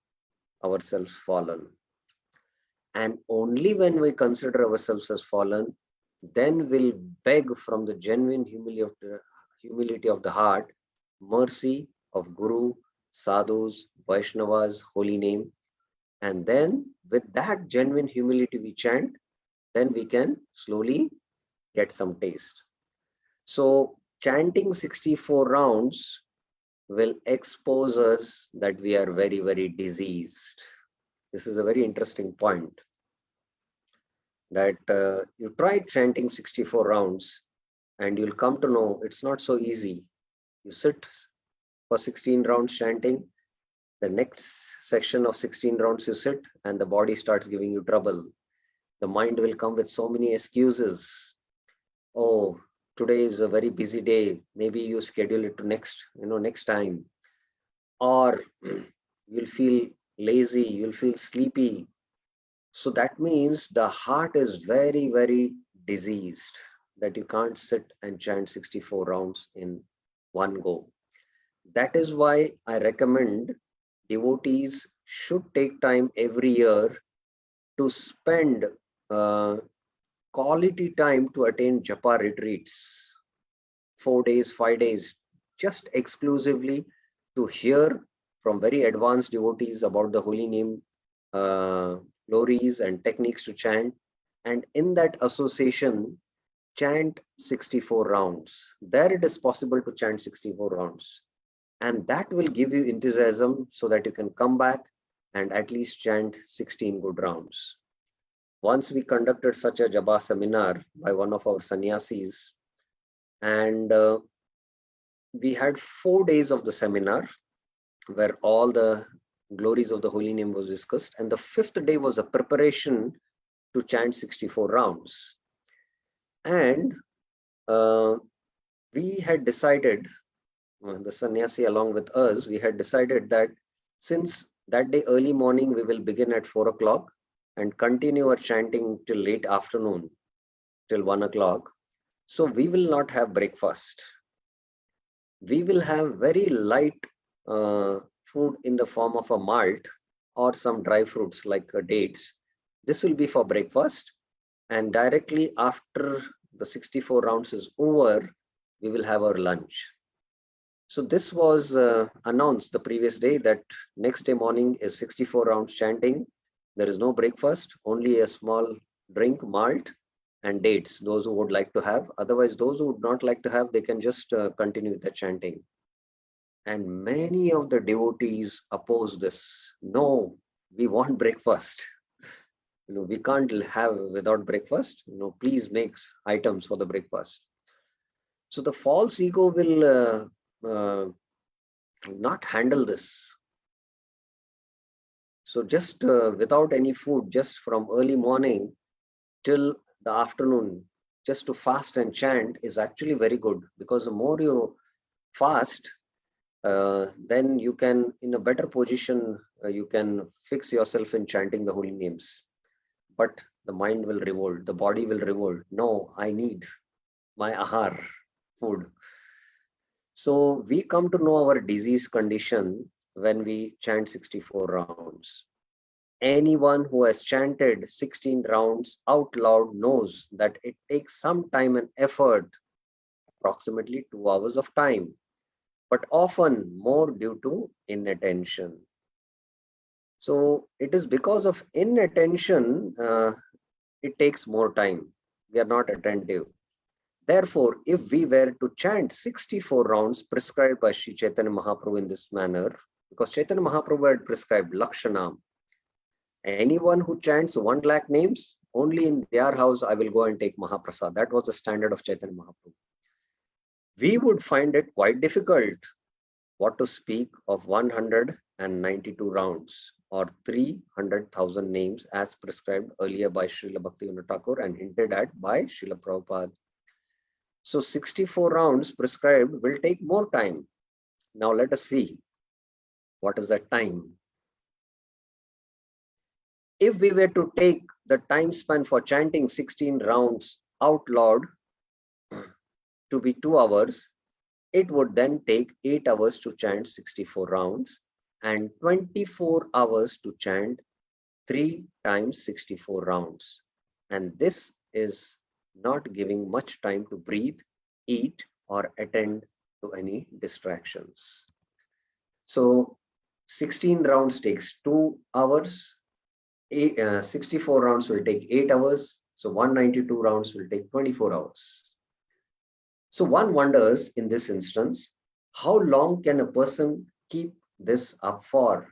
ourselves fallen. And only when we consider ourselves as fallen, then we'll beg from the genuine humility of the heart, mercy of Guru, Sadhus, Vaishnavas, holy name. And then with that genuine humility we chant, then we can slowly get some taste. So chanting 64 rounds will expose us that we are very, very diseased. This is a very interesting point, that you try chanting 64 rounds and you'll come to know it's not so easy. You sit for 16 rounds chanting, the next section of 16 rounds you sit and the body starts giving you trouble. the mind will come with so many excuses. Oh, today is a very busy day. Maybe you schedule it to next time. Or you'll feel lazy, you'll feel sleepy. So that means the heart is very, very diseased, that you can't sit and chant 64 rounds in one go. That is why I recommend devotees should take time every year to spend quality time to attend japa retreats, 4 days, 5 days, just exclusively to hear from very advanced devotees about the holy name glories and techniques to chant. And in that association, chant 64 rounds. There it is possible to chant 64 rounds. And that will give you enthusiasm so that you can come back and at least chant 16 good rounds. Once we conducted such a japa seminar by one of our sannyasis, and we had 4 days of the seminar where all the glories of the holy name was discussed, and the 5th day was a preparation to chant 64 rounds. And we had decided, the sannyasi along with us, we had decided that since that day early morning we will begin at 4 o'clock and continue our chanting till late afternoon, till 1 o'clock. So we will not have breakfast. We will have very light food in the form of a malt or some dry fruits like dates. This will be for breakfast, and directly after the 64 rounds is over, we will have our lunch. So this was announced the previous day that next day morning is 64 rounds chanting. There is no breakfast, only a small drink, malt and dates, those who would like to have. Otherwise, those who would not like to have, they can just continue with the chanting. And many of the devotees oppose this. No, we want breakfast. We can't have without breakfast. Please make items for the breakfast. So the false ego will not handle this. So just without any food, just from early morning till the afternoon, just to fast and chant is actually very good, because the more you fast, then you can, in a better position, you can fix yourself in chanting the holy names. But the mind will revolt, the body will revolt. No, I need my ahar, food. So we come to know our disease condition when we chant 64 rounds. Anyone who has chanted 16 rounds out loud knows that it takes some time and effort, approximately 2 hours of time, but often more due to inattention. So it is because of inattention, it takes more time. We are not attentive. Therefore, if we were to chant 64 rounds prescribed by Sri Chaitanya Mahaprabhu in this manner, because Chaitanya Mahaprabhu had prescribed Lakshanam, anyone who chants 1 lakh names, only in their house I will go and take Mahaprasad. That was the standard of Chaitanya Mahaprabhu. We would find it quite difficult, what to speak of 192 rounds or 300,000 names as prescribed earlier by Srila Bhaktivinoda Thakur and hinted at by Srila Prabhupada. So 64 rounds prescribed will take more time. Now let us see what is that time. If we were to take the time span for chanting 16 rounds out loud to be 2 hours, it would then take 8 hours to chant 64 rounds and 24 hours to chant 3 times 64 rounds. And this is not giving much time to breathe, eat, or attend to any distractions. So 16 rounds takes 2 hours. 64 rounds will take 8 hours. So 192 rounds will take 24 hours. So one wonders in this instance, how long can a person keep this up for?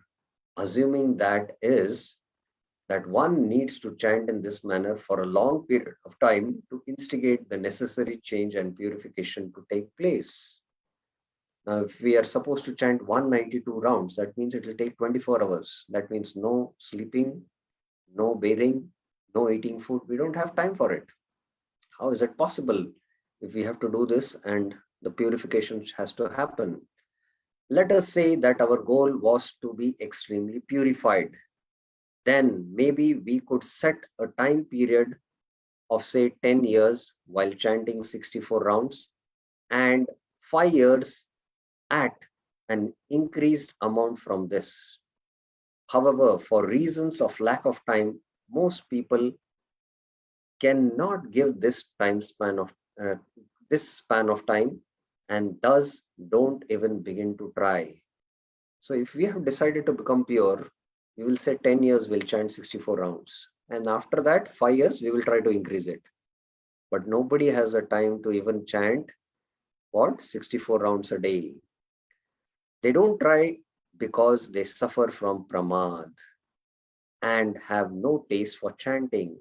Assuming that one needs to chant in this manner for a long period of time to instigate the necessary change and purification to take place. Now, if we are supposed to chant 192 rounds, that means it will take 24 hours. That means no sleeping, no bathing, no eating food. We don't have time for it. How is it possible if we have to do this and the purification has to happen? Let us say that our goal was to be extremely purified. Then maybe we could set a time period of say 10 years while chanting 64 rounds and 5 years at an increased amount from this. However, for reasons of lack of time, most people cannot give this span of time and thus don't even begin to try. So if we have decided to become pure, we will say 10 years we'll chant 64 rounds. And after that, 5 years, we will try to increase it. But nobody has a time to even chant what 64 rounds a day. They don't try because they suffer from pramad and have no taste for chanting.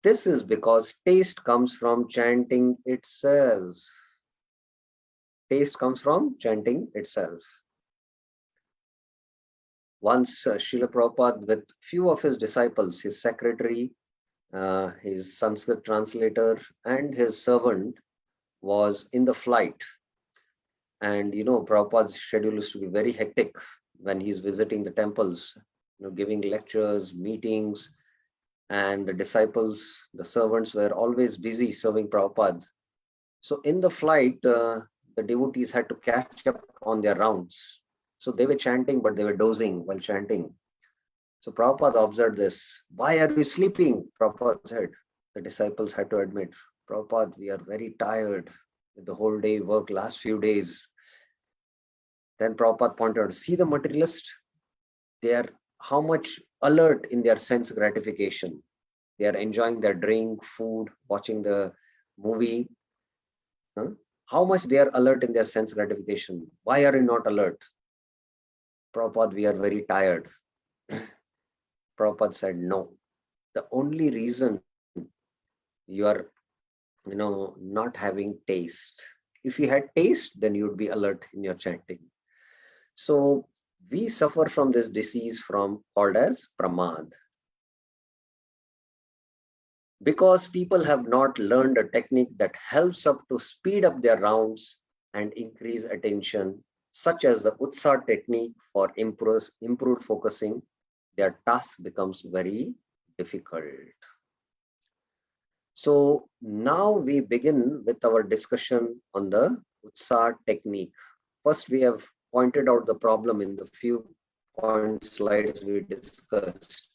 This is because taste comes from chanting itself. Taste comes from chanting itself. Once Srila Prabhupada with few of his disciples, his secretary, his Sanskrit translator, and his servant was in the flight. And Prabhupada's schedule is to be very hectic when he's visiting the temples, giving lectures, meetings, and the disciples, the servants were always busy serving Prabhupada. So in the flight, the devotees had to catch up on their rounds. So they were chanting, but they were dozing while chanting. So Prabhupada observed this. Why are you sleeping? Prabhupada said. The disciples had to admit, Prabhupada, we are very tired with the whole day work last few days. Then Prabhupada pointed out, see the materialist? They are how much alert in their sense gratification. They are enjoying their drink, food, watching the movie. How much they are alert in their sense gratification. Why are you not alert? Prabhupada, we are very tired. Prabhupada said, no. The only reason you are, not having taste. If you had taste, then you would be alert in your chanting. So we suffer from this disease called as pramad. Because people have not learned a technique that helps up to speed up their rounds and increase attention, such as the Utsa technique for improved focusing, their task becomes very difficult. So now we begin with our discussion on the Utsa technique. First, we have pointed out the problem in the few point slides we discussed.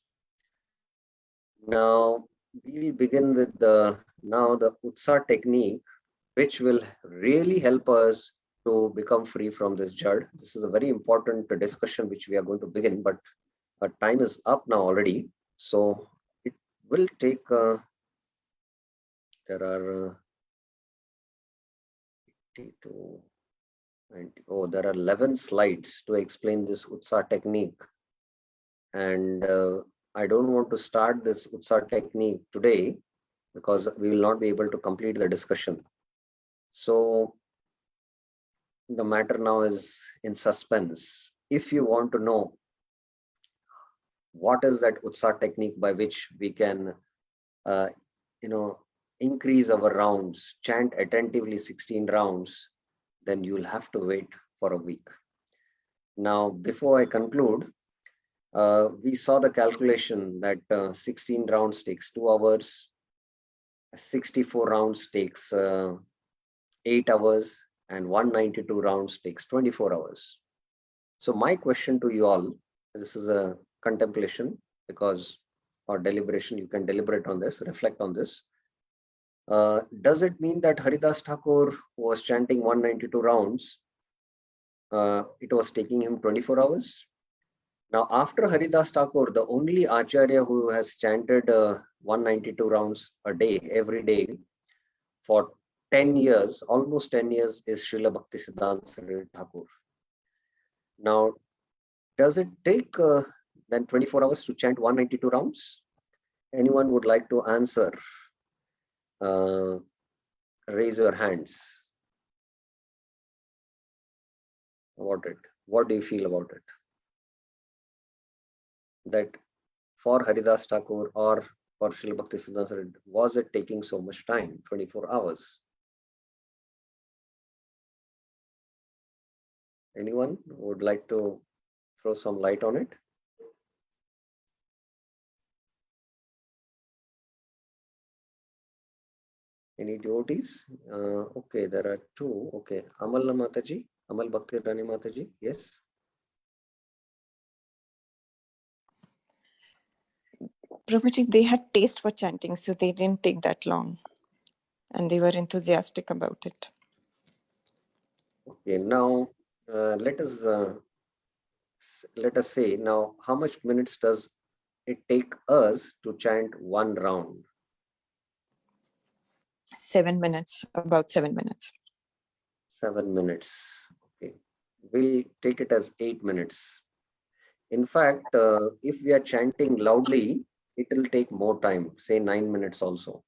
Now we'll begin with the Utsa technique, which will really help us to become free from this jad. This is a very important discussion which we are going to begin, but our time is up now already. So it will take, there are 82, 90, there are 11 slides to explain this Utsa technique. And I don't want to start this Utsa technique today because we will not be able to complete the discussion. So the matter now is in suspense. If you want to know what is that Utsa technique by which we can, increase our rounds, chant attentively 16 rounds, then you'll have to wait for a week. Now, before I conclude, we saw the calculation that 16 rounds takes 2 hours, 64 rounds takes 8 hours, and 192 rounds takes 24 hours. So my question to you all, this is a contemplation or deliberation, you can deliberate on this, reflect on this. Does it mean that Haridas Thakur was chanting 192 rounds, it was taking him 24 hours? Now, after Haridas Thakur, the only Acharya who has chanted 192 rounds a day, every day, for 10 years, almost 10 years, is Srila Bhaktisiddhanta Saraswati Thakur. Now, does it take then 24 hours to chant 192 rounds? Anyone would like to answer? Raise your hands. About it. What do you feel about it? That for Haridas Thakur or for Srila Bhaktisiddhanta Saraswati, was it taking so much time, 24 hours? Anyone would like to throw some light on it? Any devotees? Okay, there are two. Okay, Amal Mataji, Amal Bhakti Rani Mataji, yes. Prabhuji, they had taste for chanting, so they didn't take that long. And they were enthusiastic about it. Okay, now let us say now how much minutes does it take us to chant one round? 7 minutes, about 7 minutes. 7 minutes. Okay, we'll take it as 8 minutes. In fact, if we are chanting loudly, it will take more time, say 9 minutes also.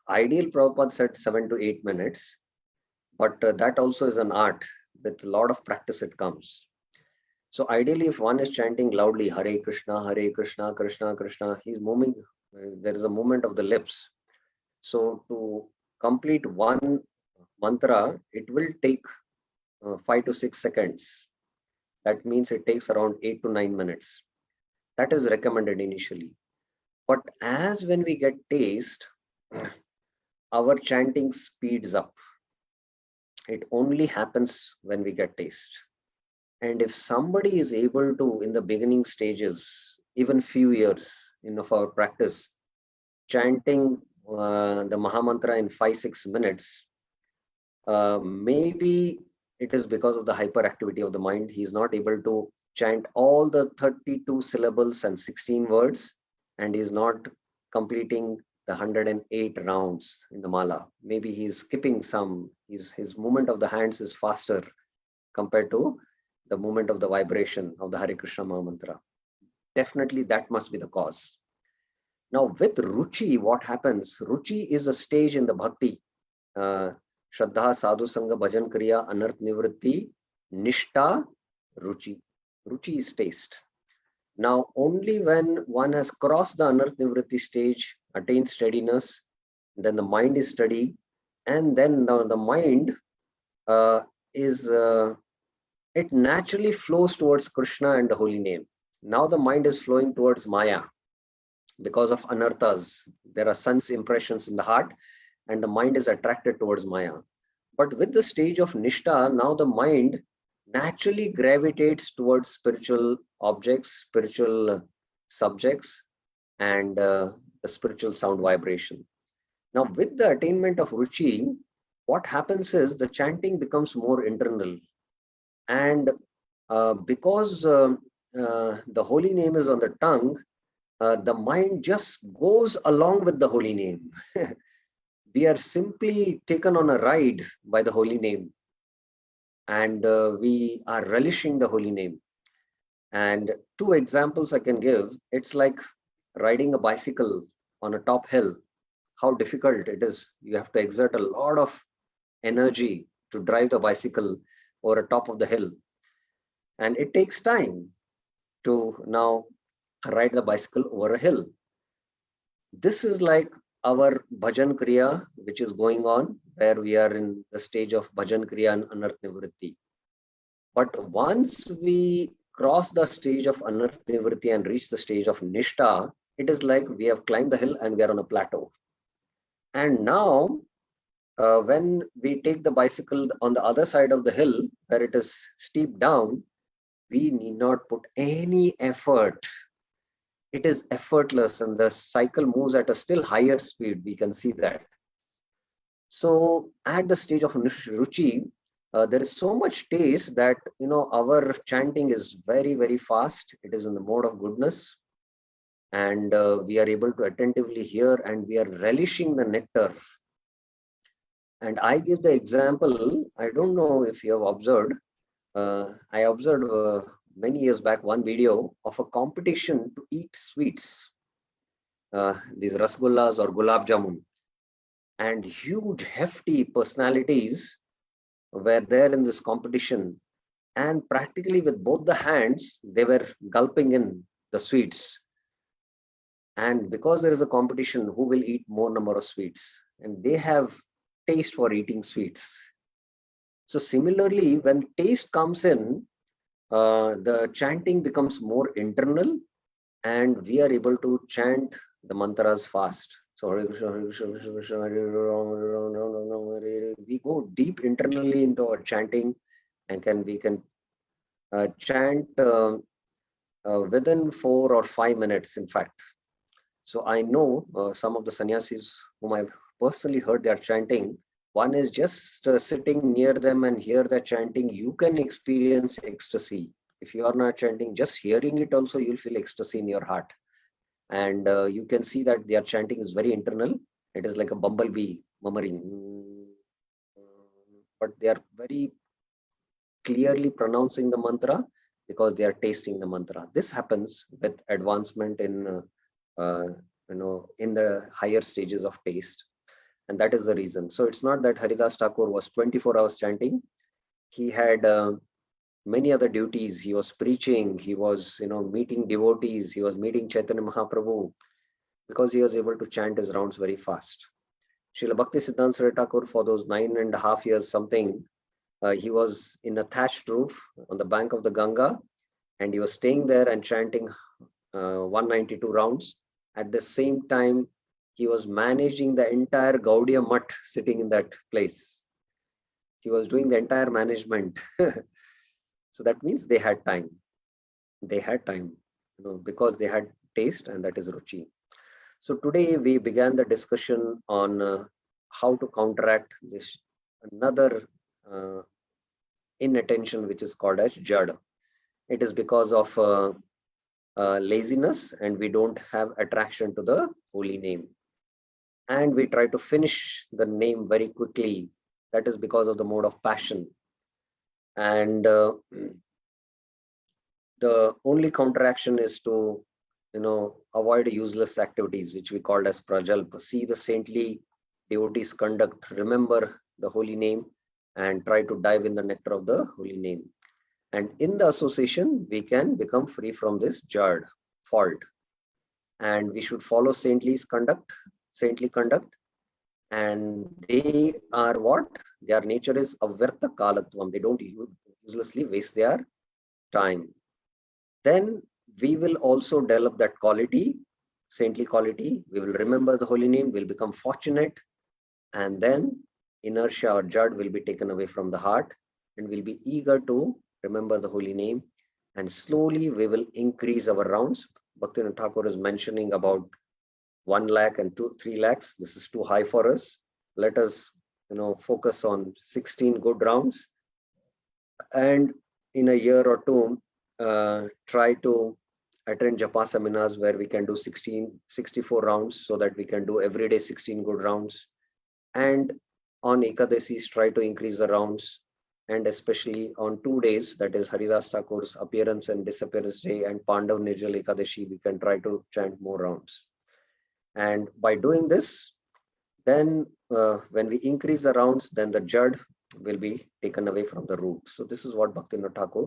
Ideal Prabhupada said 7 to 8 minutes, but that also is an art. With a lot of practice it comes. So ideally, if one is chanting loudly, Hare Krishna, Krishna Krishna, he's moving, there is a movement of the lips. So to complete one mantra, it will take 5 to 6 seconds. That means it takes around 8 to 9 minutes. That is recommended initially. But as when we get taste, our chanting speeds up. It only happens when we get taste. And if somebody is able to, in the beginning stages, even few years of our practice, chanting the Mahamantra in 5-6 minutes, maybe it is because of the hyperactivity of the mind. He is not able to chant all the 32 syllables and 16 words, and is not completing the 108 rounds in the mala. Maybe he is skipping some. His movement of the hands is faster compared to the movement of the vibration of the Hare Krishna Mahamantra. Definitely that must be the cause. Now with Ruchi, what happens? Ruchi is a stage in the bhakti. Shraddha, Sadhu Sangha, Bhajan Kriya, Anarth Nivritti, Nishta, Ruchi. Ruchi is taste. Now only when one has crossed the Anarth Nivritti stage, attained steadiness, then the mind is steady, and then the mind it naturally flows towards Krishna and the holy name. Now the mind is flowing towards Maya because of anarthas. There are sense impressions in the heart and the mind is attracted towards Maya. But with the stage of Nishta, now the mind naturally gravitates towards spiritual objects, spiritual subjects, and the spiritual sound vibration. Now with the attainment of Ruchi, what happens is the chanting becomes more internal. And because the holy name is on the tongue, the mind just goes along with the holy name. We are simply taken on a ride by the holy name, and we are relishing the holy name. And two examples I can give. It's like riding a bicycle on a top hill. How difficult it is. You have to exert a lot of energy to drive the bicycle over the top of the hill. And it takes time to now ride the bicycle over a hill. This is like our Bhajan Kriya, which is going on, where we are in the stage of Bhajan Kriya and Anarth Nivritti. But once we cross the stage of Anarth Nivritti and reach the stage of Nishta, it is like we have climbed the hill and we are on a plateau. And now, when we take the bicycle on the other side of the hill, where it is steep down, we need not put any effort. It is effortless and the cycle moves at a still higher speed. We can see that. So at the stage of Ruchi, there is so much taste that, our chanting is very, very fast. It is in the mode of goodness. And we are able to attentively hear and we are relishing the nectar. And I give the example, I don't know if you have observed, I observed many years back one video of a competition to eat sweets, these rasgullas or gulab jamun, and huge hefty personalities were there in this competition, and practically with both the hands they were gulping in the sweets. And because there is a competition, who will eat more number of sweets? And they have taste for eating sweets. So similarly, when taste comes in, the chanting becomes more internal, and we are able to chant the mantras fast. So Hare Krishna, Hare Krishna, Krishna Krishna, Hare Ram, Hare Ram, Ram Ram, Ram Hare Hare. We go deep internally into our chanting, and we can chant within 4 or 5 minutes, in fact. So I know some of the sannyasis whom I've personally heard they are chanting. One is just sitting near them and hear the chanting. You can experience ecstasy. If you are not chanting, just hearing it also, you'll feel ecstasy in your heart. And you can see that their chanting is very internal. It is like a bumblebee murmuring. But they are very clearly pronouncing the mantra because they are tasting the mantra. This happens with advancement in in the higher stages of taste, and that is the reason. So it's not that Haridas Thakur was 24 hours chanting. He had many other duties. He was preaching, he was meeting devotees, he was meeting Chaitanya Mahaprabhu, because he was able to chant his rounds very fast. Srila Bhakti Siddhanta Saraswati Thakur, for those 9.5 years something, he was in a thatched roof on the bank of the Ganga, and he was staying there and chanting 192 rounds. At the same time, he was managing the entire Gaudiya Mutt sitting in that place. He was doing the entire management. So that means they had time. They had time, because they had taste, and that is ruchi. So today we began the discussion on how to counteract this another inattention, which is called as jad. It is because of laziness, and we don't have attraction to the holy name, and we try to finish the name very quickly. That is because of the mode of passion. And the only counteraction is to avoid useless activities, which we called as prajalpa. See the saintly devotees conduct, remember the holy name, and try to dive in the nectar of the holy name. And in the association, we can become free from this jad, fault. And we should follow saintly conduct. And they are what? Their nature is avyartha kalatvam. They don't uselessly waste their time. Then we will also develop that quality, saintly quality. We will remember the holy name, we'll become fortunate, and then inertia or jad will be taken away from the heart, and we'll be eager to remember the holy name. And slowly we will increase our rounds. Bhaktivinoda Thakur is mentioning about 1 lakh and 3 lakhs. This is too high for us. Let us focus on 16 good rounds, and in a year or two try to attend japa seminars where we can do 64 rounds, so that we can do every day 16 good rounds. And on Ekadasis, try to increase the rounds, and especially on 2 days, that is Haridas Thakur's appearance and disappearance day and Pandav Nirjal Ekadashi, we can try to chant more rounds. And by doing this, then when we increase the rounds, then the jad will be taken away from the root. So this is what Bhaktivinoda Thakur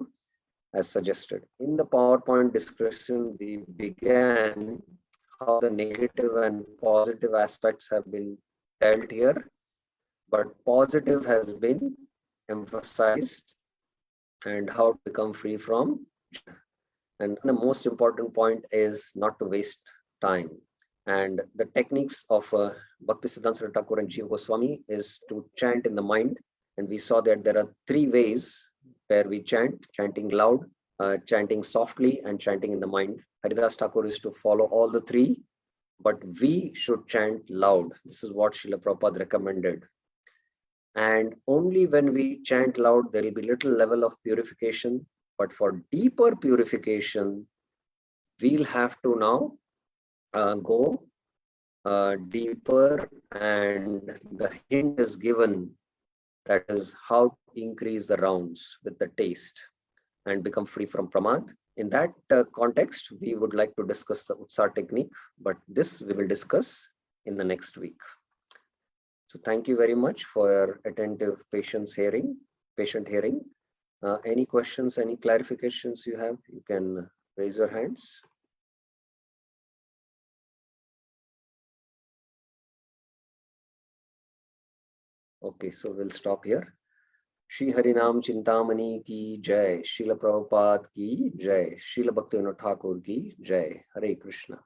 has suggested. In the PowerPoint discussion, we began how the negative and positive aspects have been dealt here, but positive has been emphasized, and how to become free from. And the most important point is not to waste time. And the techniques of Bhakti Siddhanta Saraswati Thakur and Jiva Goswami is to chant in the mind. And we saw that there are 3 ways where we chant: chanting loud, chanting softly, and chanting in the mind. Haridas Thakur is to follow all the 3, but we should chant loud. This is what Srila Prabhupada recommended. And only when we chant loud, there will be little level of purification. But for deeper purification, we'll have to now go deeper, and the hint is given, that is how to increase the rounds with the taste and become free from pramad. In that context, we would like to discuss the Utsav technique, but this we will discuss in the next week. So thank you very much for your attentive patient hearing. Any questions, any clarifications you have, you can raise your hands. Okay, so we'll stop here. Shri Harinam Chintamani ki jai, Srila Prabhupada ki jai, Srila Bhaktivinoda Thakur ki jai. Hare Krishna.